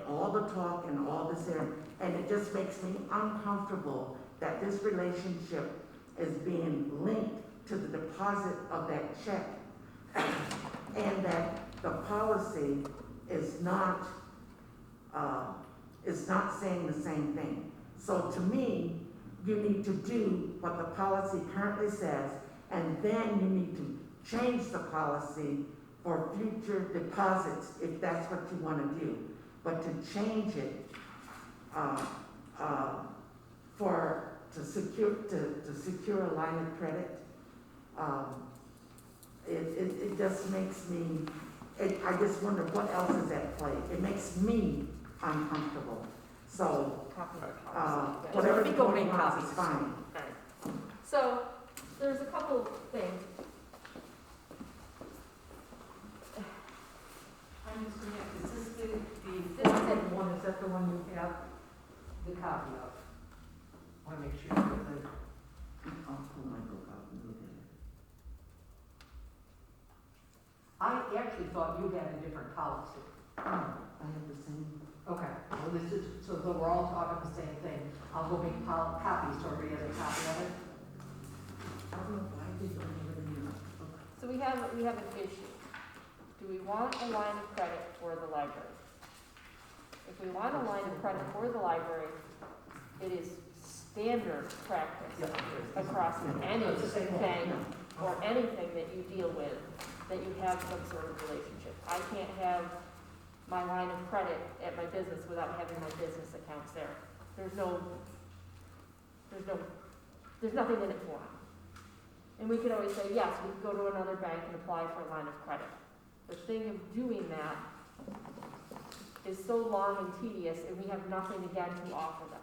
Speaker 2: all the talk and all this there, and it just makes me uncomfortable that this relationship is being linked to the deposit of that check, and that the policy is not saying the same thing. So to me, you need to do what the policy currently says, and then you need to change the policy for future deposits if that's what you want to do. But to change it to secure a line of credit, it just makes me. I just wonder what else is at play. It makes me uncomfortable. So whatever
Speaker 3: Let me
Speaker 2: the
Speaker 3: go
Speaker 2: board
Speaker 3: make
Speaker 2: wants
Speaker 3: copies.
Speaker 2: is fine.
Speaker 1: So, there's a couple things.
Speaker 3: I'm just gonna, is this the
Speaker 1: This is it.
Speaker 3: one, is that the one you have the copy of? I wanna make sure that
Speaker 2: I'll pull my book out and look at it.
Speaker 3: I actually thought you had a different policy.
Speaker 2: Oh, I have the same.
Speaker 3: Okay, well, this is, so though we're all talking the same thing, I'll go make copies so everybody has a copy of it.
Speaker 2: I don't know why they don't have it in your book.
Speaker 1: So we have an issue. Do we want a line of credit for the library? If we want a line of credit for the library, it is standard practice across any bank or anything that you deal with, that you have some sort of relationship. I can't have my line of credit at my business without having my business accounts there. There's nothing in it for them. And we could always say, yes, we could go to another bank and apply for a line of credit. The thing of doing that is so long and tedious, and we have nothing again to offer them.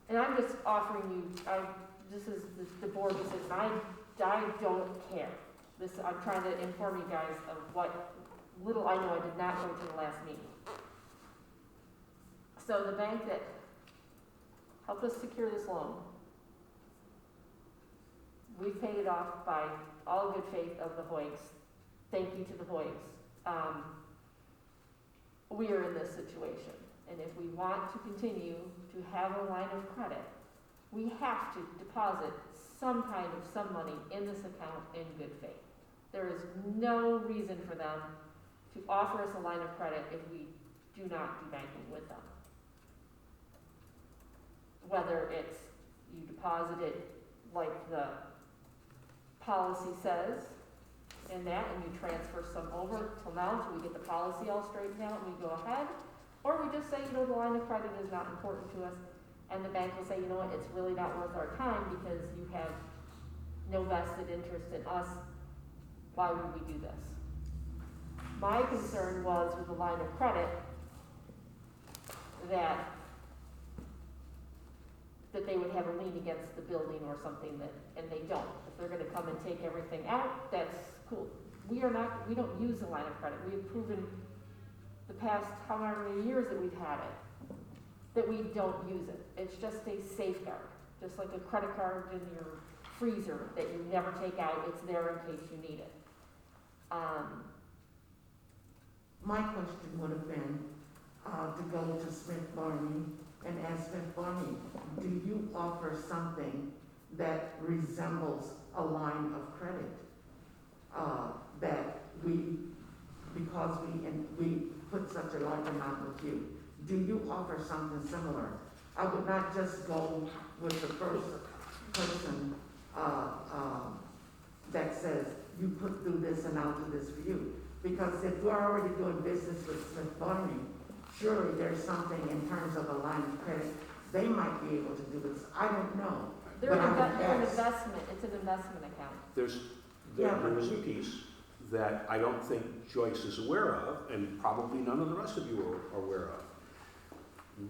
Speaker 1: And I'm just offering you, this is the board decision, I don't care. I'm trying to inform you guys of what little I know. I did not go to the last meeting. So the bank that helped us secure this loan, we've paid it off by all good faith of the Hoags. Thank you to the Hoags. We are in this situation, and if we want to continue to have a line of credit, we have to deposit some money in this account in good faith. There is no reason for them to offer us a line of credit if we do not do banking with them. Whether it's you deposit it like the policy says, and you transfer some over till now until we get the policy all straightened out and we go ahead, or we just say, the line of credit is not important to us, and the bank will say, what, it's really not worth our time because you have no vested interest in us. Why would we do this? My concern was with the line of credit that they would have a lien against the building or something and they don't. If they're gonna come and take everything out, that's cool. We don't use the line of credit. We have proven the past however many years that we've had it, that we don't use it. It's just a safeguard, just like a credit card in your freezer that you never take out, it's there in case you need it.
Speaker 2: My question would have been, to go to Smith Barney and ask Smith Barney, do you offer something that resembles a line of credit? That because we put such a large amount with you, do you offer something similar? I would not just go with the first person, that says, you put through this and I'll do this for you. Because if we're already doing business with Smith Barney, surely there's something in terms of a line of credit, they might be able to do this. I don't know.
Speaker 1: They're an
Speaker 2: But I would ask.
Speaker 1: investment, it's an investment account.
Speaker 4: There
Speaker 2: Yeah.
Speaker 4: is a piece that I don't think Joyce is aware of, and probably none of the rest of you are aware of.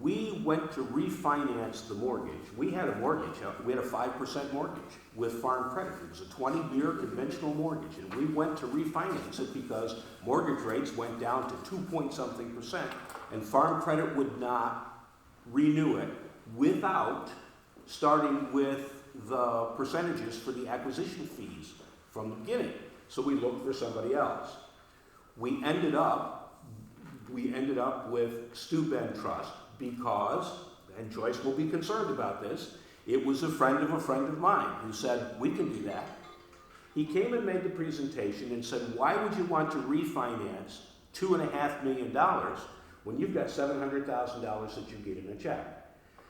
Speaker 4: We went to refinance the mortgage. We had a mortgage, we had a 5% mortgage with Farm Credit. It was a 20-year conventional mortgage, and we went to refinance it because mortgage rates went down to 2-point-something%, and Farm Credit would not renew it without starting with the percentages for the acquisition fees from the beginning. So we looked for somebody else. We ended up with Steuben Trust because, and Joyce will be concerned about this, it was a friend of mine who said, we can do that. He came and made the presentation and said, why would you want to refinance $2.5 million when you've got $700,000 that you get in a check?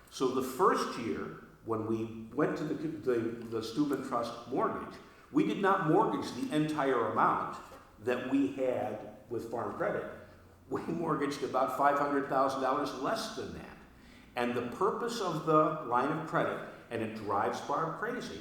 Speaker 4: So the first year, when we went to the Steuben Trust mortgage, we did not mortgage the entire amount that we had with Farm Credit. We mortgaged about $500,000 less than that. And the purpose of the line of credit, and it drives Barb crazy,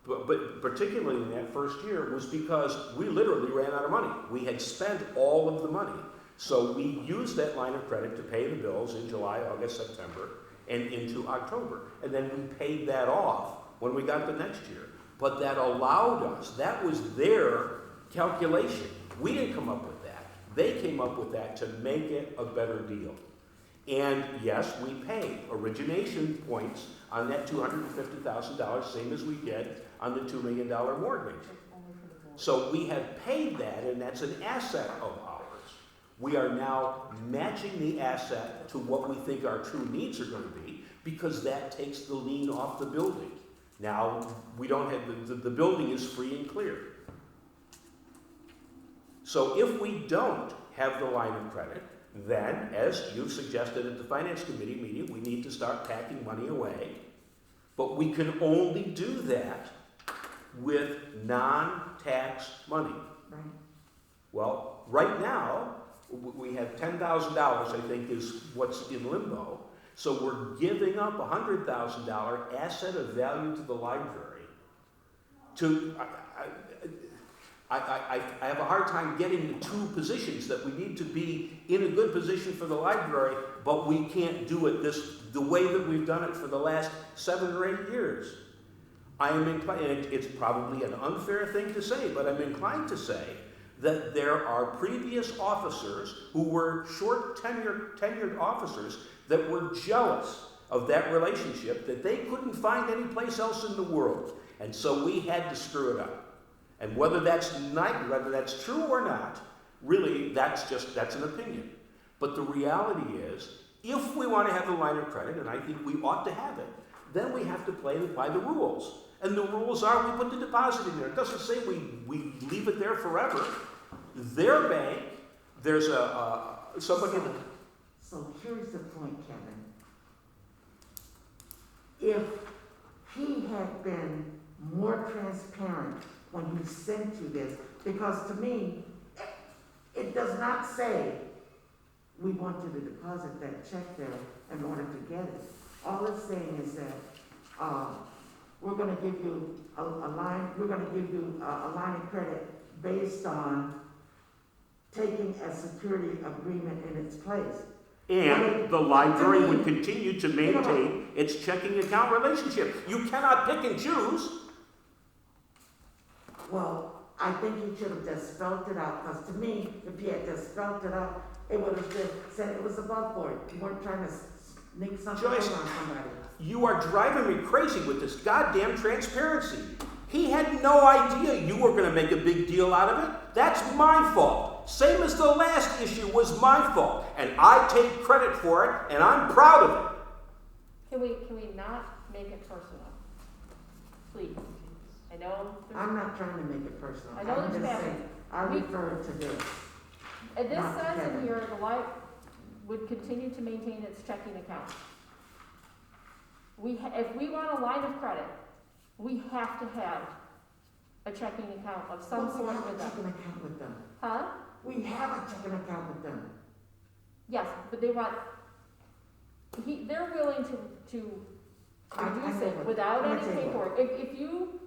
Speaker 4: but particularly in that first year, was because we literally ran out of money. We had spent all of the money. So we used that line of credit to pay the bills in July, August, September, and into October. And then we paid that off when we got the next year. But that allowed us, that was their calculation. We didn't come up with that. They came up with that to make it a better deal. And yes, we paid origination points on that $250,000, same as we did on the $2 million mortgage. So we have paid that, and that's an asset of ours. We are now matching the asset to what we think our true needs are going to be, because that takes the lien off the building. Now, we don't have, the building is free and clear. So if we don't have the line of credit, then, as you suggested at the Finance Committee meeting, we need to start packing money away. But we can only do that with non-tax money.
Speaker 2: Right.
Speaker 4: Well, right now, we have $10,000, I think, is what's in limbo. So we're giving up a $100,000 asset of value to the library. I have a hard time getting the two positions that we need to be in a good position for the library, but we can't do it the way that we've done it for the last 7 or 8 years. I am inclined, and it's probably an unfair thing to say, but I'm inclined to say that there are previous officers who were short tenured officers that were jealous of that relationship, that they couldn't find any place else in the world. And so we had to screw it up. And whether that's true or not, really, that's an opinion. But the reality is, if we want to have the line of credit, and I think we ought to have it, then we have to play by the rules. And the rules are, we put the deposit in there. It doesn't say we leave it there forever. Their bank, there's somebody that...
Speaker 2: So here's the point, Kevin. If he had been more transparent when he sent you this, because to me, it does not say we want you to deposit that check there in order to get it. All it's saying is that we're going to give you a line of credit based on taking a security agreement in its place.
Speaker 4: And the library would continue to maintain its checking account relationship. You cannot pick and choose.
Speaker 2: Well, I think he should have just spelled it out, because to me, if he had just spelled it out, it would have said it was above board. You weren't trying to sneak something
Speaker 4: Joyce,
Speaker 2: on somebody.
Speaker 4: You are driving me crazy with this goddamn transparency. He had no idea you were going to make a big deal out of it. That's my fault. Same as the last issue was my fault. And I take credit for it, and I'm proud of it.
Speaker 1: Can we not make it personal? Please. I know.
Speaker 2: I'm not trying to make it personal.
Speaker 1: I know
Speaker 2: I'm
Speaker 1: there's
Speaker 2: just
Speaker 1: family.
Speaker 2: saying, I refer to this.
Speaker 1: And this
Speaker 2: Not
Speaker 1: says in
Speaker 2: together.
Speaker 1: here, the life would continue to maintain its checking account. If we want a line of credit, we have to have a checking account of some
Speaker 2: But we
Speaker 1: sort
Speaker 2: have a
Speaker 1: with them.
Speaker 2: checking account with them.
Speaker 1: Huh?
Speaker 2: We have a checking account with them.
Speaker 1: Yes, but they want, they're willing to
Speaker 2: I
Speaker 1: reduce
Speaker 2: know
Speaker 1: it
Speaker 2: what-
Speaker 1: without
Speaker 2: let me
Speaker 1: any
Speaker 2: tell you
Speaker 1: paperwork. If you,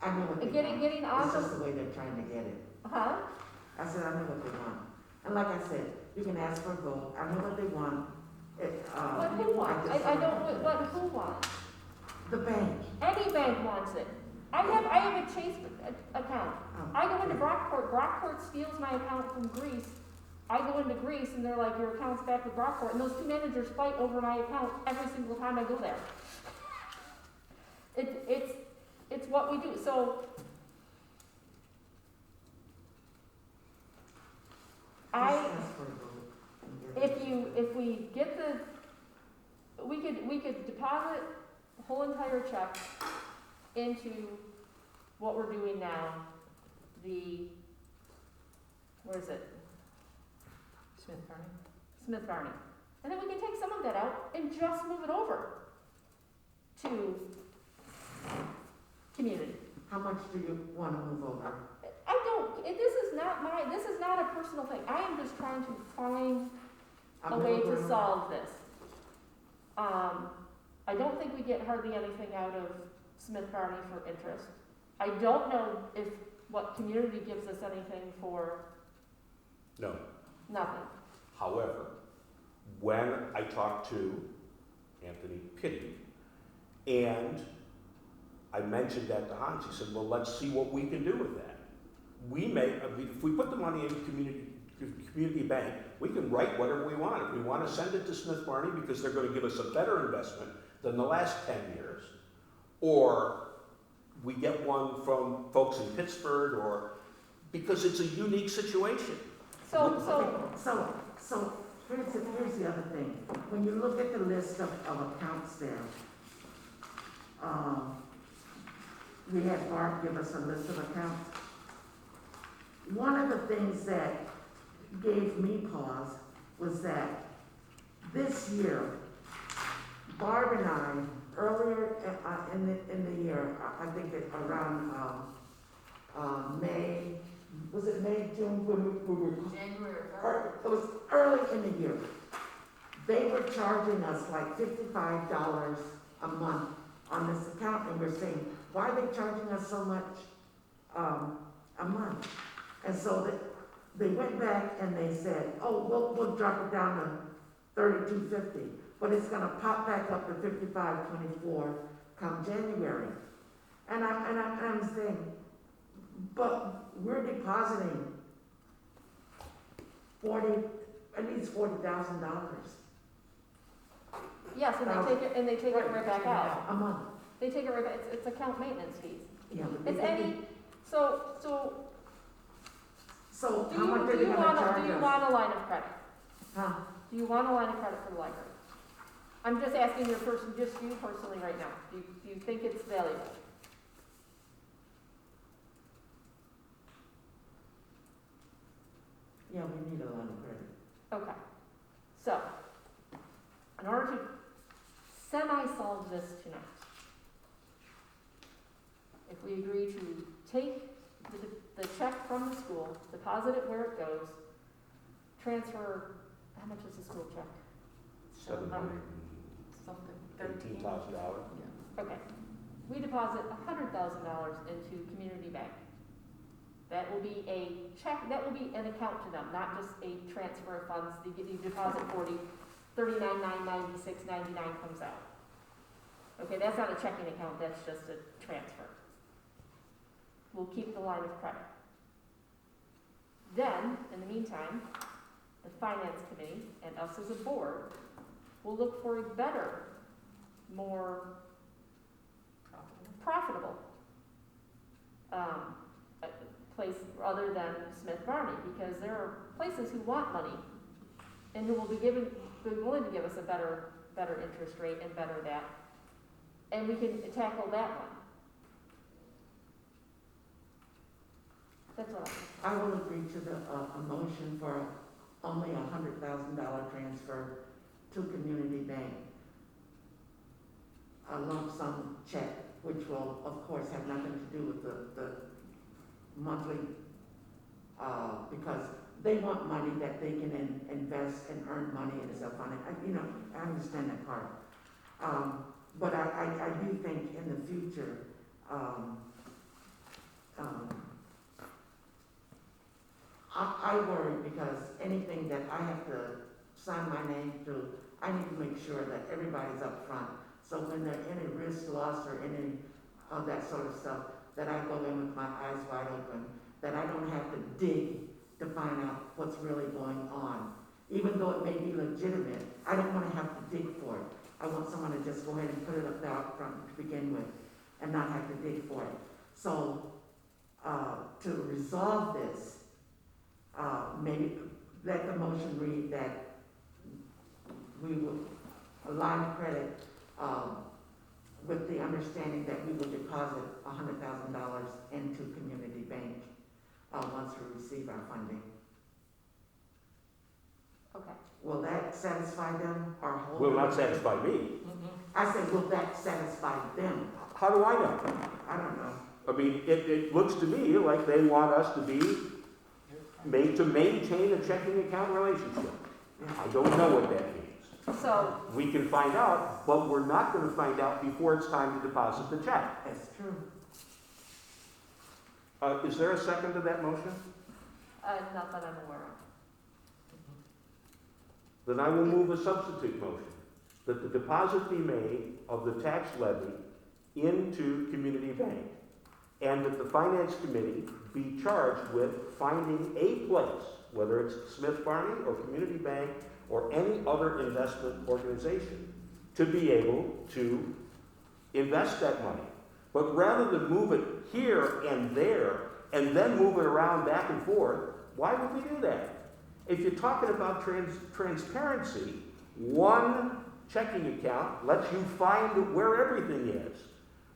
Speaker 2: I know what they
Speaker 1: getting
Speaker 2: want.
Speaker 1: on
Speaker 2: It's
Speaker 1: the,
Speaker 2: just the way they're trying to get it.
Speaker 1: huh?
Speaker 2: I said, I know what they want. And like I said, you can ask for a vote. I know what they want.
Speaker 1: What who wants? I don't, what who wants?
Speaker 2: The bank.
Speaker 1: Any bank wants it. I have a Chase account.
Speaker 2: Oh,
Speaker 1: I go into Brockport steals my account from Greece. I go into Greece and they're like, your account's back with Brockport, and those two managers fight over my account every single time I go there. It's what we do, so.
Speaker 2: Just ask for a vote and get it.
Speaker 1: If we get we could deposit the whole entire check into what we're doing now, where is it?
Speaker 3: Smith Barney?
Speaker 1: Smith Barney. And then we can take some of that out and just move it over to community.
Speaker 2: How much do you want to move over?
Speaker 1: This is not a personal thing. I am just trying to find a
Speaker 2: middle
Speaker 1: way to
Speaker 2: ground?
Speaker 1: solve this. I don't think we get hardly anything out of Smith Barney for interest. I don't know if what community gives us anything for
Speaker 4: No.
Speaker 1: nothing.
Speaker 4: However, when I talked to Anthony Pitty and I mentioned that to Hans, he said, well, let's see what we can do with that. If we put the money in community bank, we can write whatever we want. If we want to send it to Smith Barney because they're going to give us a better investment than the last 10 years, or we get one from folks in Pittsburgh, or because it's a unique situation.
Speaker 1: So,
Speaker 2: Here's the other thing. When you look at the list of accounts there, we had Barb give us a list of accounts. One of the things that gave me pause was that this year, Barb and I, earlier in the year, I think around May, was it May, June, when we were
Speaker 7: January.
Speaker 2: it was early in the year. They were charging us like $55 a month on this account, and we're saying, why are they charging us so much a month? And so they went back and they said, oh, we'll drop it down to $32.50, but it's gonna pop back up to $55.24 come January. And I'm saying, but we're depositing at least $40,000
Speaker 1: yes, and they take it right back out.
Speaker 2: a month.
Speaker 1: They take it right back, it's account maintenance fees.
Speaker 2: Yeah, but they
Speaker 1: It's
Speaker 2: think
Speaker 1: any, so,
Speaker 2: So
Speaker 1: do
Speaker 2: how much are they
Speaker 1: you
Speaker 2: gonna charge us?
Speaker 1: want a line of credit?
Speaker 2: Huh?
Speaker 1: Do you want a line of credit for the library? I'm just asking just you personally right now. Do you think it's valuable?
Speaker 2: Yeah, we need a line of credit.
Speaker 1: Okay. So, in order to semi-solve this tonight, if we agree to take the check from the school, deposit it where it goes, transfer, how much is the school check?
Speaker 3: Something,
Speaker 4: $18,000.
Speaker 1: Okay. We deposit $100,000 into community bank. That will be a check, that will be an account to them, not just a transfer of funds. You deposit 39,996.99 comes out. Okay, that's not a checking account, that's just a transfer. We'll keep the line of credit. Then, in the meantime, the finance committee and us as a board will look for a better, more profitable, a place other than Smith Barney, because there are places who want money and who will be willing to give us a better interest rate and better that, and we can tackle that one. That's all.
Speaker 2: I will agree to the, a motion for only $100,000 transfer to Community Bank. A lump sum check, which will, of course, have nothing to do with the monthly, because they want money that they can invest and earn money and stuff on it. You know, I understand that part. But I do think in the future, I worry because anything that I have to sign my name to, I need to make sure that everybody's up front. So when there's any risk, loss, or any of that sort of stuff, that I go in with my eyes wide open, that I don't have to dig to find out what's really going on. Even though it may be legitimate, I don't want to have to dig for it. I want someone to just go ahead and put it up there up front to begin with and not have to dig for it. So to resolve this, maybe let the motion read that we will line of credit with the understanding that we will deposit $100,000 into Community Bank once we receive our funding.
Speaker 1: Okay.
Speaker 2: Will that satisfy them or hold?
Speaker 4: Will not satisfy me.
Speaker 2: I said, will that satisfy them?
Speaker 4: How do I know?
Speaker 2: I don't know.
Speaker 4: I mean, it looks to me like they want us to be made to maintain a checking account relationship. I don't know what that means.
Speaker 1: So,
Speaker 4: We can find out, but we're not going to find out before it's time to deposit the check.
Speaker 2: That's true.
Speaker 4: Is there a second to that motion?
Speaker 1: not that I'm aware of.
Speaker 4: Then I will move a substitute motion, that the deposit be made of the tax levy into Community Bank, and that the Finance Committee be charged with finding a place, whether it's Smith Barney or Community Bank or any other investment organization, to be able to invest that money. But rather than move it here and there, and then move it around back and forth, why would we do that? If you're talking about transparency, one checking account lets you find where everything is.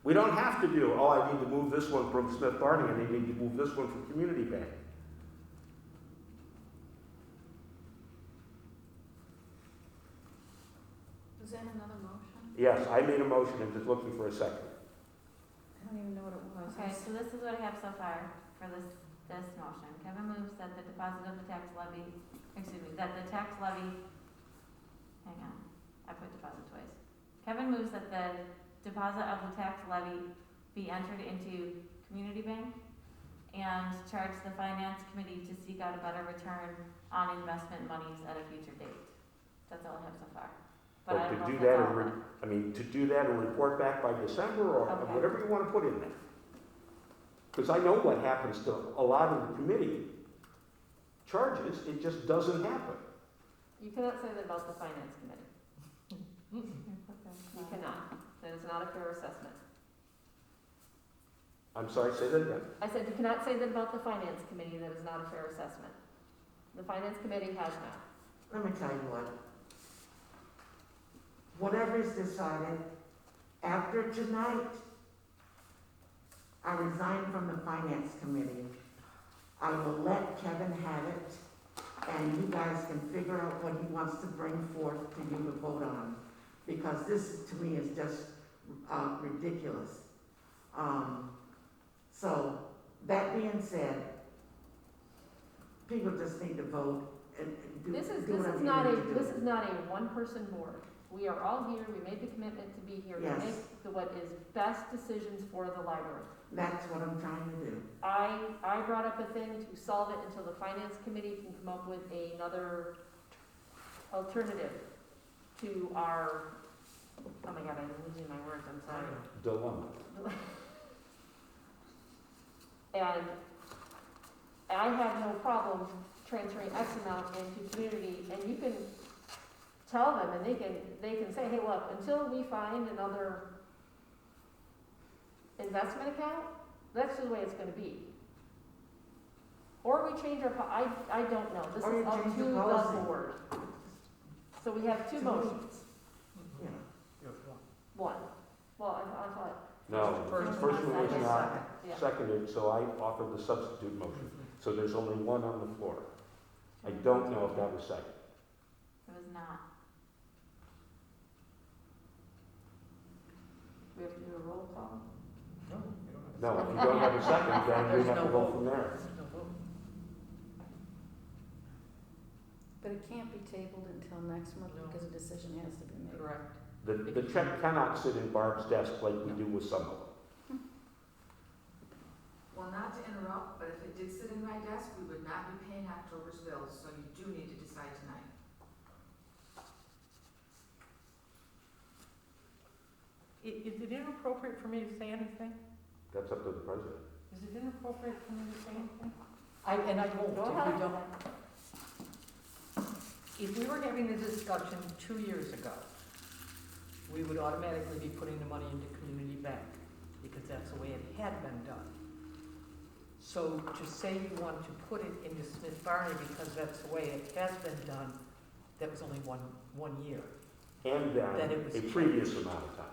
Speaker 4: We don't have to do, oh, I need to move this one from Smith Barney and I need to move this one from Community Bank.
Speaker 8: Was that another motion?
Speaker 4: Yes, I made a motion and just looking for a second.
Speaker 8: I don't even know what it was.
Speaker 5: Okay, so this is what I have so far for this motion. Kevin moves that the deposit of the tax levy, that the tax levy, hang on, I put deposit twice. Kevin moves that the deposit of the tax levy be entered into Community Bank and charge the Finance Committee to seek out a better return on investment monies at a future date. That's all I have so far. But I don't know if that's all of it.
Speaker 4: To do that and report back by December or
Speaker 1: Okay.
Speaker 4: whatever you want to put in there. Because I know what happens to a lot of the committee charges, it just doesn't happen.
Speaker 1: You cannot say that about the Finance Committee. You cannot. That is not a fair assessment.
Speaker 4: I'm sorry, say that again.
Speaker 1: I said you cannot say that about the Finance Committee. That is not a fair assessment. The Finance Committee has not.
Speaker 2: Let me tell you what. Whatever is decided after tonight, I resign from the Finance Committee. I will let Kevin have it, and you guys can figure out what he wants to bring forth to you to vote on. Because this, to me, is just ridiculous. So, that being said, people just need to vote and do
Speaker 1: This is
Speaker 2: whatever you
Speaker 1: not
Speaker 2: need to do.
Speaker 1: this is not a one-person board. We are all here. We made the commitment to be here
Speaker 2: Yes.
Speaker 1: to make what is best decisions for the library.
Speaker 2: That's what I'm trying to do.
Speaker 1: I brought up a thing to solve it until the Finance Committee can come up with another alternative to our, oh my God, I'm losing my words, I'm sorry.
Speaker 4: Dilemma.
Speaker 1: And I have no problem transferring X amount into community, and you can tell them, and they can say, hey, look, until we find another investment account, that's the way it's gonna be. Or we change our, I don't know, this
Speaker 2: Or you
Speaker 1: is up
Speaker 2: change
Speaker 1: to
Speaker 2: the
Speaker 1: the
Speaker 2: policy.
Speaker 1: board. So we have two
Speaker 2: To me.
Speaker 1: motions,
Speaker 2: Yeah.
Speaker 1: one, well, I thought,
Speaker 4: No,
Speaker 3: First
Speaker 4: first one was
Speaker 1: second.
Speaker 4: not
Speaker 1: yeah.
Speaker 4: seconded, so I offered the substitute motion. So there's only one on the floor. I don't know if that was second.
Speaker 5: It was not.
Speaker 1: We have to do a roll call.
Speaker 4: No, if you don't have a second, then we
Speaker 3: There's
Speaker 4: have
Speaker 3: no
Speaker 4: to go
Speaker 3: vote.
Speaker 4: from there.
Speaker 3: There's no vote.
Speaker 8: But it can't be tabled until next month
Speaker 3: No.
Speaker 8: because a decision has to be made.
Speaker 3: Correct.
Speaker 4: The check cannot sit in Barb's desk like we do with some of them.
Speaker 7: Well, not to interrupt, but if it did sit in my desk, we would not be paying October's bills, so you do need to decide tonight.
Speaker 3: Is it inappropriate for me to say anything?
Speaker 4: That's up to the president.
Speaker 3: Is it inappropriate for me to say anything? I won't,
Speaker 1: Go
Speaker 3: if
Speaker 1: ahead.
Speaker 3: we don't. If we were having the discussion 2 years ago, we would automatically be putting the money into community bank, because that's the way it had been done. So to say you want to put it into Smith Barney because that's the way it has been done, that was only one year.
Speaker 4: And
Speaker 3: That
Speaker 4: then
Speaker 3: it was
Speaker 4: a
Speaker 3: checked.
Speaker 4: previous amount of time.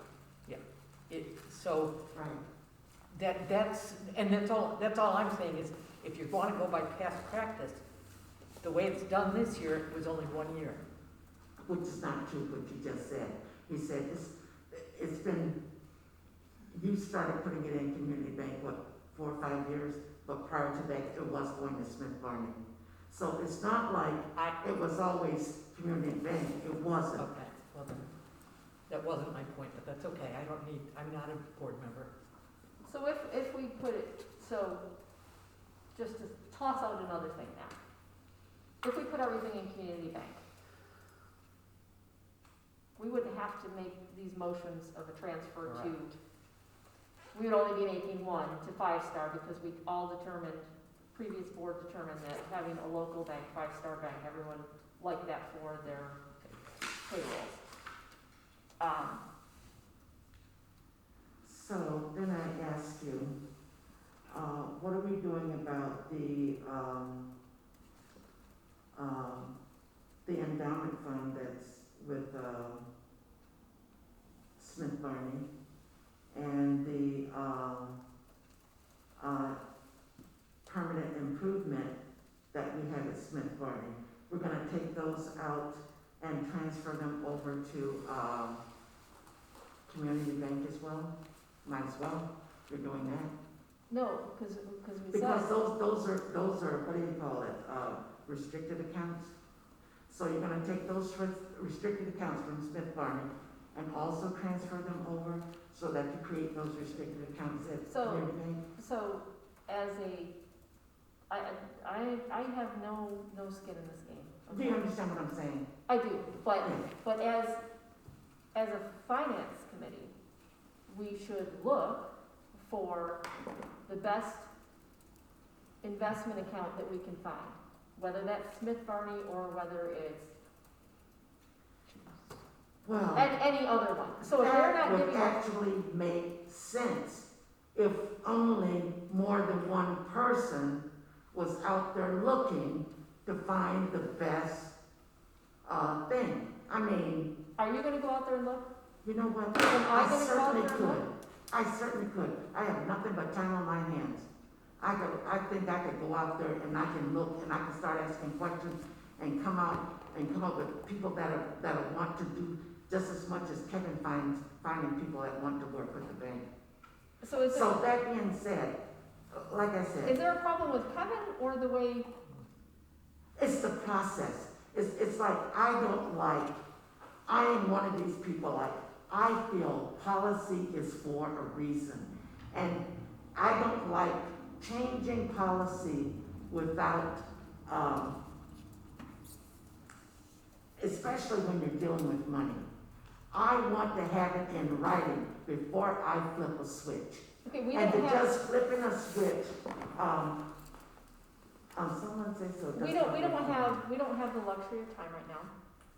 Speaker 3: So
Speaker 2: Right.
Speaker 3: that's all I'm saying is, if you want to go by past practice, the way it's done this year, it was only 1 year.
Speaker 2: Which is not true, what you just said. He said it's been, you started putting it in community bank, what, 4 or 5 years? But prior to that, it was going to Smith Barney. So it's not like it was always community bank, it wasn't.
Speaker 3: Okay, well then, that wasn't my point, but that's okay, I'm not a board member.
Speaker 1: So if we put it, so, just to toss out another thing now. If we put everything in community bank, we wouldn't have to make these motions of a transfer to,
Speaker 3: Correct.
Speaker 1: we would only be making one to 5-star because we all determined, previous board determined that having a local bank, 5-star bank, everyone liked that for their payrolls.
Speaker 2: So then I ask you, what are we doing about the endowment fund that's with, Smith Barney and the, permanent improvement that we have at Smith Barney? We're gonna take those out and transfer them over to, community bank as well? Might as well, you're doing that?
Speaker 1: No, because we said,
Speaker 2: Because those are, what do you call it, restricted accounts? So you're gonna take those restricted accounts from Smith Barney and also transfer them over so that you create those restricted accounts at
Speaker 1: So-
Speaker 2: community bank?
Speaker 1: so as I have no skin in this game.
Speaker 2: Do you understand what I'm saying?
Speaker 1: I do, but
Speaker 2: Yeah.
Speaker 1: as a finance committee, we should look for the best investment account that we can find, whether that's Smith Barney or whether it's
Speaker 2: Well,
Speaker 1: any other one. So if they're not
Speaker 2: that would
Speaker 1: giving,
Speaker 2: actually make sense if only more than one person was out there looking to find the best, thing. I mean,
Speaker 1: are you gonna go out there and look?
Speaker 2: you know what?
Speaker 1: Am I
Speaker 2: I
Speaker 1: gonna go out
Speaker 2: certainly
Speaker 1: there and
Speaker 2: could.
Speaker 1: look?
Speaker 2: I certainly could. I have nothing but time on my hands. I think I could go out there and I can look and I can start asking questions and come up with people that want to do just as much as Kevin finding people that want to work with the bank.
Speaker 1: So is
Speaker 2: So that being said, like I
Speaker 1: is
Speaker 2: said,
Speaker 1: there a problem with Kevin or the way,
Speaker 2: it's the process. It's like, I am one of these people, like, I feel policy is for a reason. And I don't like changing policy without, especially when you're dealing with money. I want to have it in writing before I flip a switch.
Speaker 1: okay, we
Speaker 2: And to
Speaker 1: don't have,
Speaker 2: just flipping a switch, someone say so.
Speaker 1: we don't have the luxury of time right now.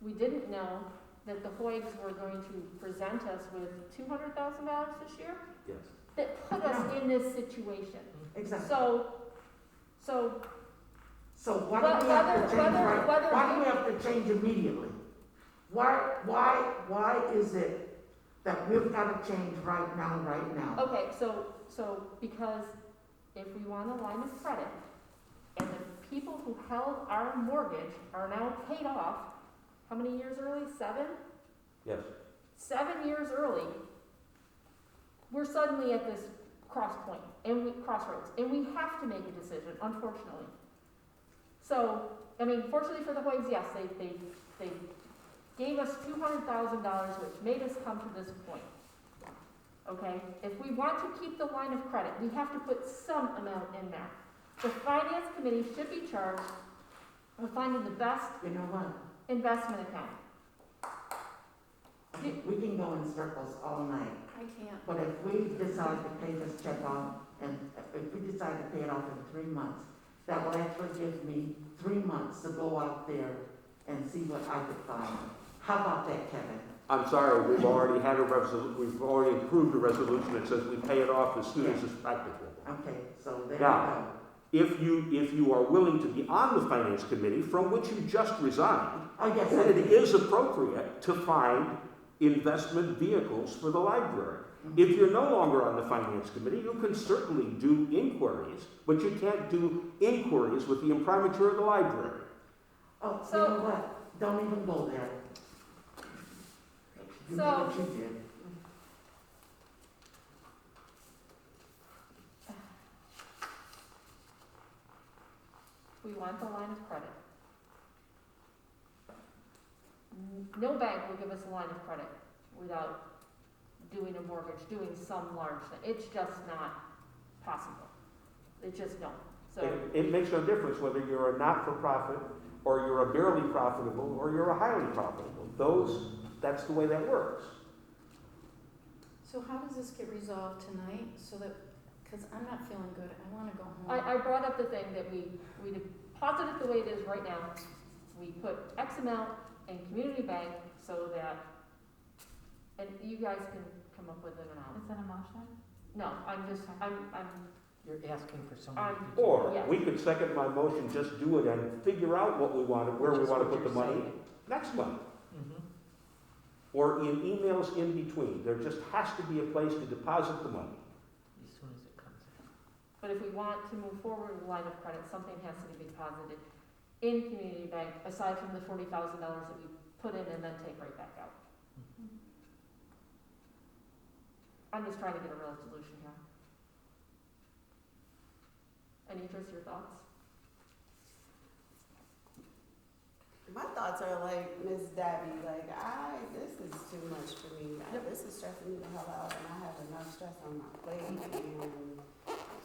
Speaker 1: We didn't know that the Hoags were going to present us with $200,000 this year.
Speaker 4: Yes.
Speaker 1: that put us in this situation.
Speaker 2: Exactly.
Speaker 1: So
Speaker 2: So why do we have to change right,
Speaker 1: whether
Speaker 2: why do we have to change immediately? Why is it that we've got to change right now?
Speaker 1: okay, so because if we want a line of credit, and the people who held our mortgage are now paid off, how many years early? 7?
Speaker 4: Yes.
Speaker 1: 7 years early, we're suddenly at this crossroads, and we have to make a decision, unfortunately. So, I mean, fortunately for the Hoags, yes, they gave us $200,000, which made us come to this point. Okay? If we want to keep the line of credit, we have to put some amount in there. The finance committee should be charged with finding the best
Speaker 2: You know what?
Speaker 1: investment account.
Speaker 2: We can go in circles all night,
Speaker 8: I can't.
Speaker 2: but if we decide to pay this check off, and if we decide to pay it off in 3 months, that will actually give me 3 months to go out there and see what I could find. How about that, Kevin?
Speaker 4: I'm sorry, we've already approved a resolution that says we pay it off as soon as it's practical.
Speaker 2: Okay, so there
Speaker 4: Now, if you are willing to be on the finance committee, from which you just resigned,
Speaker 2: we go. Oh, yes, I
Speaker 4: then it
Speaker 2: did.
Speaker 4: is appropriate to find investment vehicles for the library. If you're no longer on the finance committee, you can certainly do inquiries, but you can't do inquiries with the imprimatur of the library.
Speaker 2: Oh,
Speaker 1: So-
Speaker 2: you know what? Don't even go there. You know
Speaker 1: So-
Speaker 2: what you did.
Speaker 1: We want the line of credit. No bank will give us a line of credit without doing a mortgage, doing some large thing. It's just not possible. It just don't. So,
Speaker 4: It makes no difference whether you're a not-for-profit, or you're a barely profitable, or you're a highly profitable. That's the way that works.
Speaker 8: So how does this get resolved tonight, so that, because I'm not feeling good, I want to go home.
Speaker 1: I brought up the thing that we deposit it the way it is right now. We put X amount in community bank so that, and you guys can come up with an amount.
Speaker 5: Is that a motion?
Speaker 1: No, I'm
Speaker 3: You're asking for someone to do
Speaker 4: Or
Speaker 1: Yes.
Speaker 4: we could second my motion, just do it and figure out what we want, where we
Speaker 3: Which is
Speaker 4: want to
Speaker 3: what
Speaker 4: put the
Speaker 3: you're
Speaker 4: money
Speaker 3: saying.
Speaker 4: next month.
Speaker 3: Mhm.
Speaker 4: Or in emails in between. There just has to be a place to deposit the money.
Speaker 3: As soon as it comes in.
Speaker 1: But if we want to move forward with a line of credit, something has to be deposited in community bank, aside from the $40,000 that we put in and then take right back out. I'm just trying to get a resolution here. Any interest, your thoughts?
Speaker 9: My thoughts are like Miss Debbie, like this is too much for me. This is stressing me the hell out, and I have enough stress on my plate. And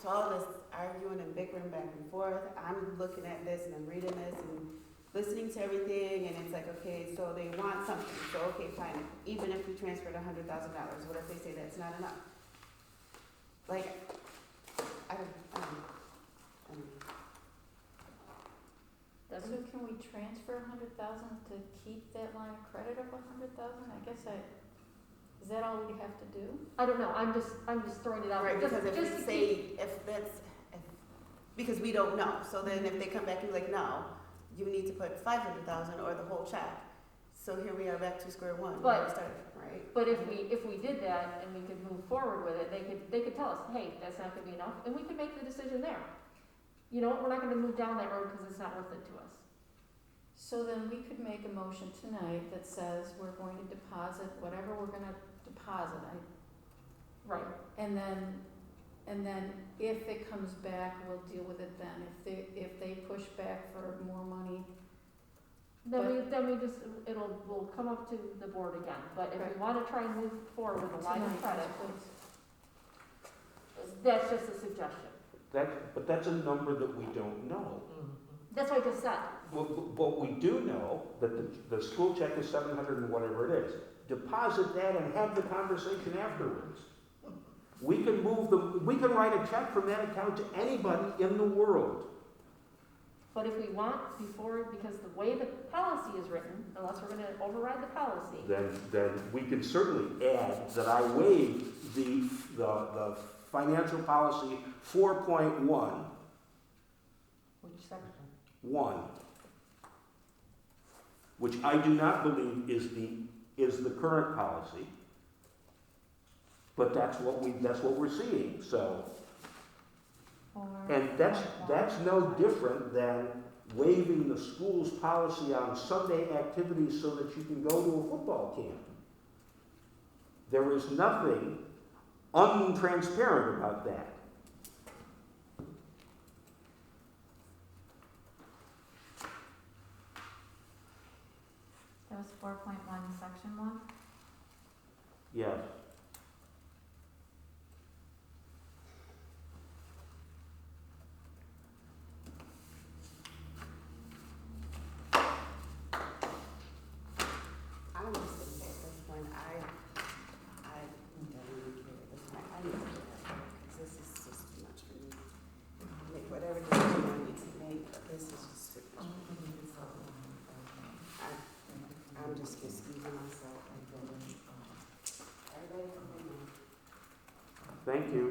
Speaker 9: so all this arguing and bickering back and forth, I'm looking at this and I'm reading this and listening to everything, and it's like, okay, so they want something. So okay, fine. Even if we transferred $100,000, what if they say that's not enough? Like, I don't know.
Speaker 8: So can we transfer 100,000 to keep that line of credit of 100,000? Is that all we have to do?
Speaker 1: I don't know, I'm just throwing it out there.
Speaker 9: Right,
Speaker 1: Just-
Speaker 9: because if
Speaker 1: just
Speaker 9: we
Speaker 1: to
Speaker 9: say,
Speaker 1: keep-
Speaker 9: because we don't know, so then if they come back and be like, no, you need to put 500,000 or the whole check. So here we are back to square one, where we started, right?
Speaker 1: But if we did that and we could move forward with it, they could tell us, hey, that's not gonna be enough, and we could make the decision there. You know what, we're not gonna move down that road because it's not worth it to us.
Speaker 8: So then we could make a motion tonight that says we're going to deposit whatever we're gonna deposit,
Speaker 1: Right.
Speaker 8: and then if it comes back, we'll deal with it then. If they push back for more money,
Speaker 1: Then we just, we'll come up to the board again, but if we
Speaker 8: Right.
Speaker 1: wanna try and move forward with a line of
Speaker 8: tonight,
Speaker 1: credit,
Speaker 8: please.
Speaker 1: that's just a suggestion.
Speaker 4: But that's a number that we don't know.
Speaker 1: That's what I just said.
Speaker 4: But we do know that the school check is 700 and whatever it is. Deposit that and have the conversation afterwards. We can write a check from that account to anybody in the world.
Speaker 1: But if we want because the way the policy is written, unless we're gonna override the policy,
Speaker 4: Then we can certainly add that I waive the financial policy 4.1,
Speaker 3: Which section?
Speaker 4: 1, which I do not believe is the current policy, but that's what we're seeing, so. And that's no different than waiving the school's policy on Sunday activities so that you can go to a football camp. There is nothing untransparent about that.
Speaker 5: That was 4.1, section 1.
Speaker 4: Yes.
Speaker 9: I'm just saying at this point, I don't really care at this point. I need to get out of here, because this is just too much for me. Make whatever decision I need to make, but this is just too much for me. I'm just excusing myself. Everybody from me.
Speaker 4: Thank you.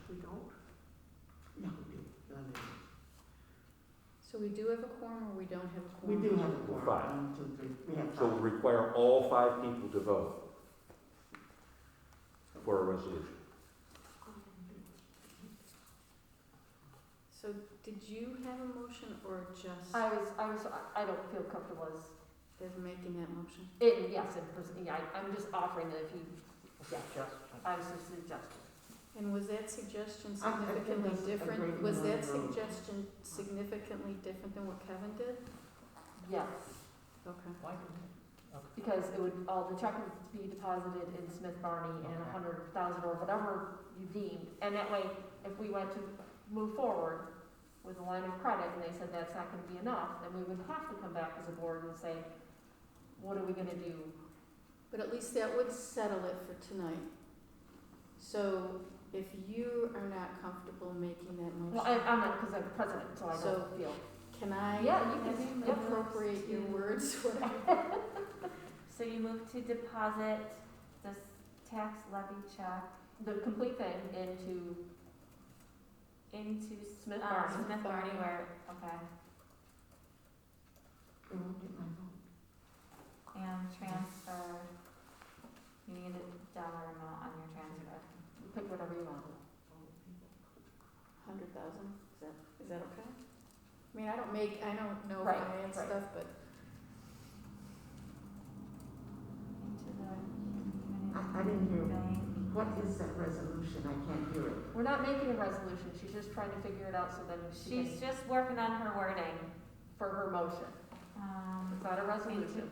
Speaker 2: We don't? No, we do.
Speaker 8: So we do have a quorum or we don't have a
Speaker 2: We
Speaker 8: quorum?
Speaker 2: do have a quorum.
Speaker 4: Five.
Speaker 2: 1, 2, 3. We have
Speaker 4: So
Speaker 2: 5.
Speaker 4: we require all 5 people to vote for a resolution.
Speaker 8: So did you have a motion or just
Speaker 1: I don't feel comfortable
Speaker 8: as making that motion?
Speaker 1: I'm just offering that if you, I was just suggesting.
Speaker 8: And was that suggestion
Speaker 2: I think
Speaker 8: significantly
Speaker 2: that's a
Speaker 8: different?
Speaker 2: great
Speaker 8: Was that
Speaker 2: road.
Speaker 8: suggestion significantly different than what Kevin did?
Speaker 1: Yes,
Speaker 8: Okay.
Speaker 3: Why didn't
Speaker 1: because it would, all the check would be deposited in Smith Barney and 100,000 or whatever you deemed. And that way, if we went to move forward with a line of credit and they said that's not gonna be enough, then we would have to come back as a board and say, what are we gonna do?
Speaker 8: But at least that would settle it for tonight. So if you are not comfortable making that
Speaker 1: Well,
Speaker 8: motion,
Speaker 1: I'm not, because I'm president, so I
Speaker 8: So-
Speaker 1: don't feel.
Speaker 8: can I
Speaker 1: Yeah, you can.
Speaker 8: appropriate your words?
Speaker 5: So you move to deposit this tax levy check
Speaker 1: The complete thing into
Speaker 5: into
Speaker 1: Smith Barney.
Speaker 5: Smith Barney where, okay,
Speaker 2: It won't get my vote.
Speaker 5: and transfer, you need a dollar amount on your transfer.
Speaker 1: Pick whatever you want.
Speaker 8: 100,000, is that okay? I mean, I don't know
Speaker 1: Right,
Speaker 8: finance
Speaker 1: right.
Speaker 8: stuff, but
Speaker 5: Into the community
Speaker 2: I didn't hear.
Speaker 5: bank.
Speaker 2: What is that resolution? I can't hear it.
Speaker 1: We're not making a resolution, she's just trying to figure it out so then she
Speaker 5: She's
Speaker 1: can,
Speaker 5: just working on her wording.
Speaker 1: for her motion. It's not a resolution.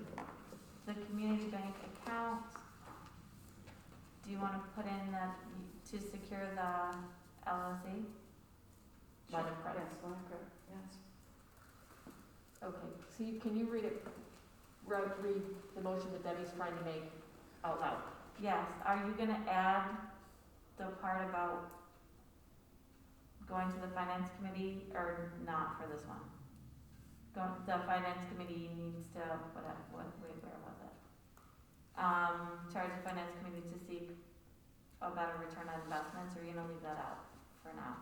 Speaker 5: The community bank account. Do you wanna put in that, to secure the LLC?
Speaker 1: Line of credit.
Speaker 8: yes, line of credit, yes.
Speaker 1: Okay, so can you read it, read the motion that Debbie's trying to make out loud?
Speaker 5: Yes, are you gonna add the part about going to the finance committee or not for this one? The finance committee needs to, wait, where was it? Charge the finance committee to seek a better return on investments, or are you gonna leave that out for now?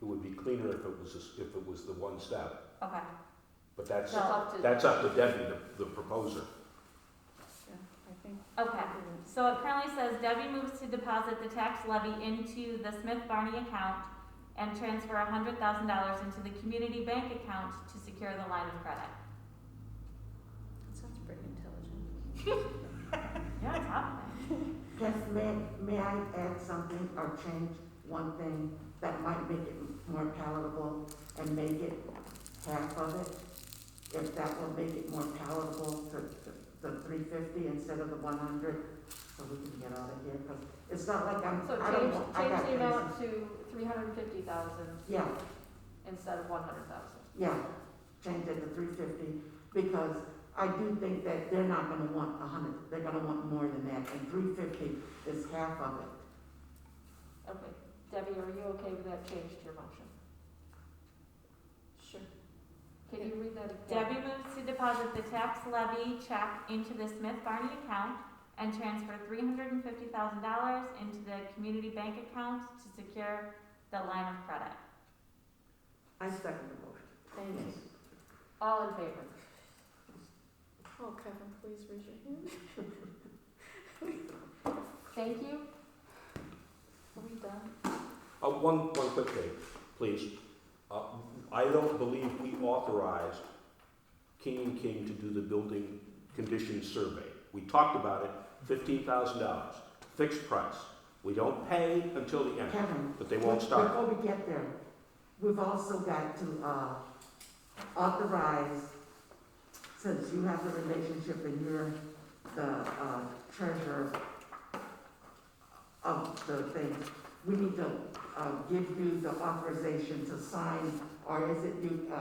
Speaker 4: It would be cleaner if it was the one step,
Speaker 5: Okay,
Speaker 4: but that's
Speaker 1: up to.
Speaker 4: up to Debbie, the proposer.
Speaker 8: Yeah, I think.
Speaker 5: okay. So it currently says Debbie moves to deposit the tax levy into the Smith Barney account and transfer $100,000 into the community bank account to secure the line of credit.
Speaker 8: That sounds pretty intelligent.
Speaker 5: Yeah, it's happening.
Speaker 2: Yes, may I add something or change one thing that might make it more palatable and make it half of it? If that will make it more palatable to the 350 instead of the 100, so we can get out of here, because it's not like
Speaker 1: So
Speaker 2: I don't, I
Speaker 1: change
Speaker 2: got
Speaker 1: the amount
Speaker 2: things.
Speaker 1: to 350,000
Speaker 2: Yeah,
Speaker 1: instead of 100,000.
Speaker 2: yeah, change it to 350, because I do think that they're not gonna want 100, they're gonna want more than that, and 350 is half of it.
Speaker 1: Okay, Debbie, are you okay with that change to your motion?
Speaker 8: Sure.
Speaker 1: Can you read that again?
Speaker 5: Debbie moves to deposit the tax levy check into the Smith Barney account and transfer $350,000 into the community bank account to secure the line of credit.
Speaker 6: I second the motion.
Speaker 8: Thank you.
Speaker 1: All in favor?
Speaker 8: Oh, Kevin, please raise your hand.
Speaker 1: Thank you.
Speaker 8: Are we done?
Speaker 4: One quick thing, please. I don't believe we authorized King & King to do the building condition survey. We talked about it, $15,000, fixed price. We don't pay until the end,
Speaker 2: Kevin,
Speaker 4: but they won't start.
Speaker 2: before we get there, we've also got to, authorize, since you have the relationship and you're the, treasurer of the thing, we need to, give you the authorization to sign, or is it you,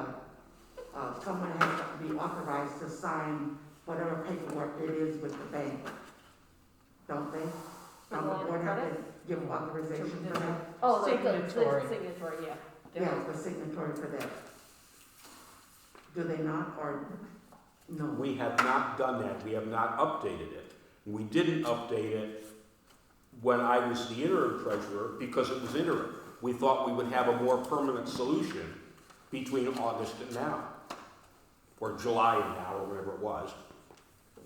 Speaker 2: someone has to be authorized to sign whatever paperwork it is with the bank, don't they?
Speaker 1: For
Speaker 2: The
Speaker 1: the line of
Speaker 2: board have to
Speaker 1: credit?
Speaker 2: give authorization for that?
Speaker 1: Oh, the
Speaker 3: Signatory.
Speaker 1: signatory, yeah.
Speaker 2: Yeah, the signatory for that. Do they not, or no?
Speaker 4: We have not done that. We have not updated it. We didn't update it when I was the interim treasurer because it was interim. We thought we would have a more permanent solution between August and now, or July and now, or whatever it was.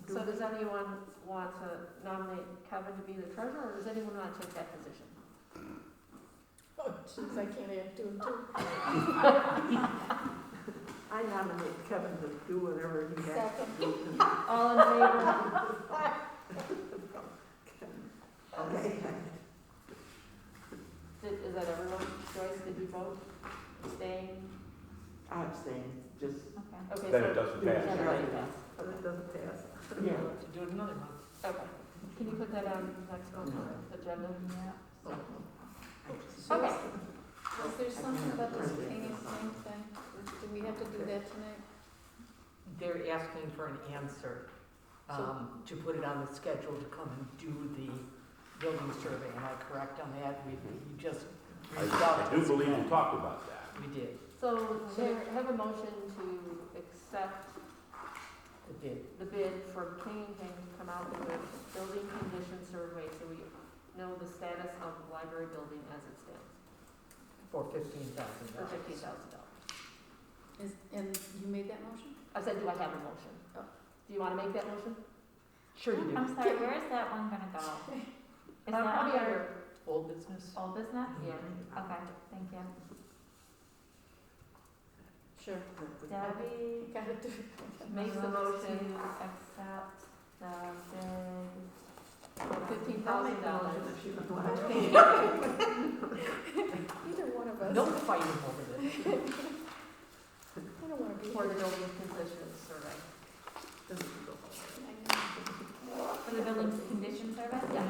Speaker 1: So does anyone want to nominate Kevin to be the treasurer, or does anyone want to take that position?
Speaker 8: Oh, jeez, I can't do it too.
Speaker 6: I nominate Kevin to do whatever he has to
Speaker 8: Second.
Speaker 6: do.
Speaker 1: All in favor?
Speaker 2: Okay.
Speaker 1: Is that everyone? Joyce, did you vote? Abstain?
Speaker 2: I abstain, just,
Speaker 5: Okay.
Speaker 1: Okay,
Speaker 4: Then
Speaker 1: so-
Speaker 4: it doesn't
Speaker 1: Yeah,
Speaker 4: pass.
Speaker 1: it doesn't pass.
Speaker 6: But it doesn't pass.
Speaker 2: yeah.
Speaker 3: To do it another month.
Speaker 1: Okay. Can you put that on next month's agenda?
Speaker 8: So,
Speaker 1: Okay.
Speaker 8: was there something about this King and King thing? Do we have to do that tonight?
Speaker 3: They're asking for an answer, to put it on the schedule to come and do the building survey. Am I correct on that? We just reached out
Speaker 4: I
Speaker 3: to
Speaker 4: do
Speaker 3: us
Speaker 4: believe
Speaker 3: again.
Speaker 4: we talked about that.
Speaker 3: We did,
Speaker 1: So there, have a motion to accept
Speaker 3: we did.
Speaker 1: the bid for King and King to come out with a building condition survey so we know the status of the library building as it stands
Speaker 3: For $15,000.
Speaker 1: for $15,000.
Speaker 8: And you made that motion?
Speaker 1: I said, do I have a motion?
Speaker 8: Oh.
Speaker 1: Do you want to make that motion?
Speaker 3: Sure you do.
Speaker 5: I'm sorry, where is that one gonna go? Is that
Speaker 1: Probably
Speaker 5: under
Speaker 3: Old business?
Speaker 5: old business?
Speaker 1: Yeah.
Speaker 5: Okay, thank you.
Speaker 8: Sure.
Speaker 5: Debbie
Speaker 8: Gotta do it.
Speaker 1: Makes the
Speaker 5: moves
Speaker 1: motion.
Speaker 5: to accept the bid.
Speaker 6: I'll make the motion
Speaker 1: $15,000.
Speaker 6: if you don't want to.
Speaker 8: Either one of us.
Speaker 3: No fighting over this.
Speaker 8: I don't wanna be
Speaker 1: For the
Speaker 8: here.
Speaker 1: building condition survey.
Speaker 5: For the building condition survey?
Speaker 1: Yes.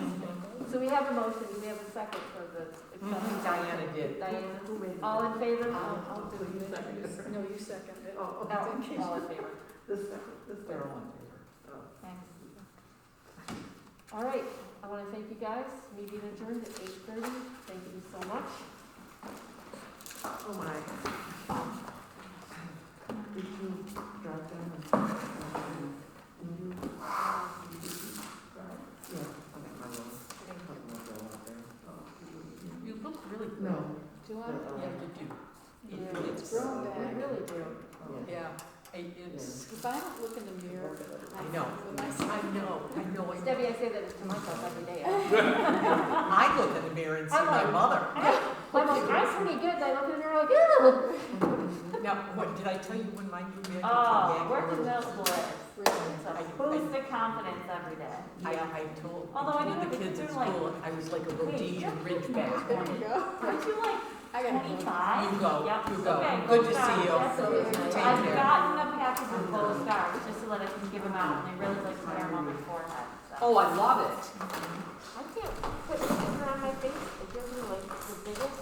Speaker 1: So we have a motion, do we have a second for the acceptance?
Speaker 3: Diana did.
Speaker 1: Diana,
Speaker 6: Who made the
Speaker 1: all in
Speaker 6: motion?
Speaker 1: favor?
Speaker 6: So you seconded it.
Speaker 8: No, you seconded it.
Speaker 6: Oh,
Speaker 1: No, all in favor.
Speaker 6: this second, this
Speaker 3: They're
Speaker 6: second.
Speaker 3: all in favor.
Speaker 5: Thanks.
Speaker 1: All right, I want to thank you guys. Meeting adjourned at 8:30. Thank you so much.
Speaker 6: Oh, my.
Speaker 2: Did you drop down? Did you? Yeah.
Speaker 3: You look really good.
Speaker 2: No.
Speaker 8: Do I?
Speaker 3: Yeah, you do.
Speaker 1: Yeah,
Speaker 3: It's
Speaker 8: grown back.
Speaker 1: We really do.
Speaker 3: Yeah, it's,
Speaker 8: If I don't look in the mirror,
Speaker 3: I know, I know.
Speaker 1: Debbie, I say that to myself every day.
Speaker 3: I look in the mirror and see
Speaker 1: I'm
Speaker 3: my
Speaker 1: like-
Speaker 3: mother.
Speaker 1: I'm like, I'm pretty good. I look in the mirror like, ew.
Speaker 3: Now, what, did I tell you when my new man came
Speaker 5: Oh,
Speaker 3: back?
Speaker 5: work in middle school is. It's a
Speaker 3: I-
Speaker 5: boost of confidence every day.
Speaker 3: I told
Speaker 5: Although I do have
Speaker 3: the
Speaker 5: to
Speaker 3: kids at
Speaker 5: consider, like,
Speaker 3: school, I was like a
Speaker 5: wait,
Speaker 3: Rhodesian Ridgeback.
Speaker 8: there you go.
Speaker 5: Aren't you like
Speaker 8: I gotta go.
Speaker 5: 25?
Speaker 3: You go,
Speaker 5: Yep.
Speaker 3: you go.
Speaker 5: Okay,
Speaker 3: Good
Speaker 5: go
Speaker 3: to see you.
Speaker 5: Stars.
Speaker 1: That's always nice.
Speaker 3: Take
Speaker 5: I've
Speaker 3: care.
Speaker 5: gotten a package of gold stars just so that I can give them out, and they really like to wear them on my forehead, so.
Speaker 3: Oh, I love it.
Speaker 1: I can't put sticker on my face. It gives me like the biggest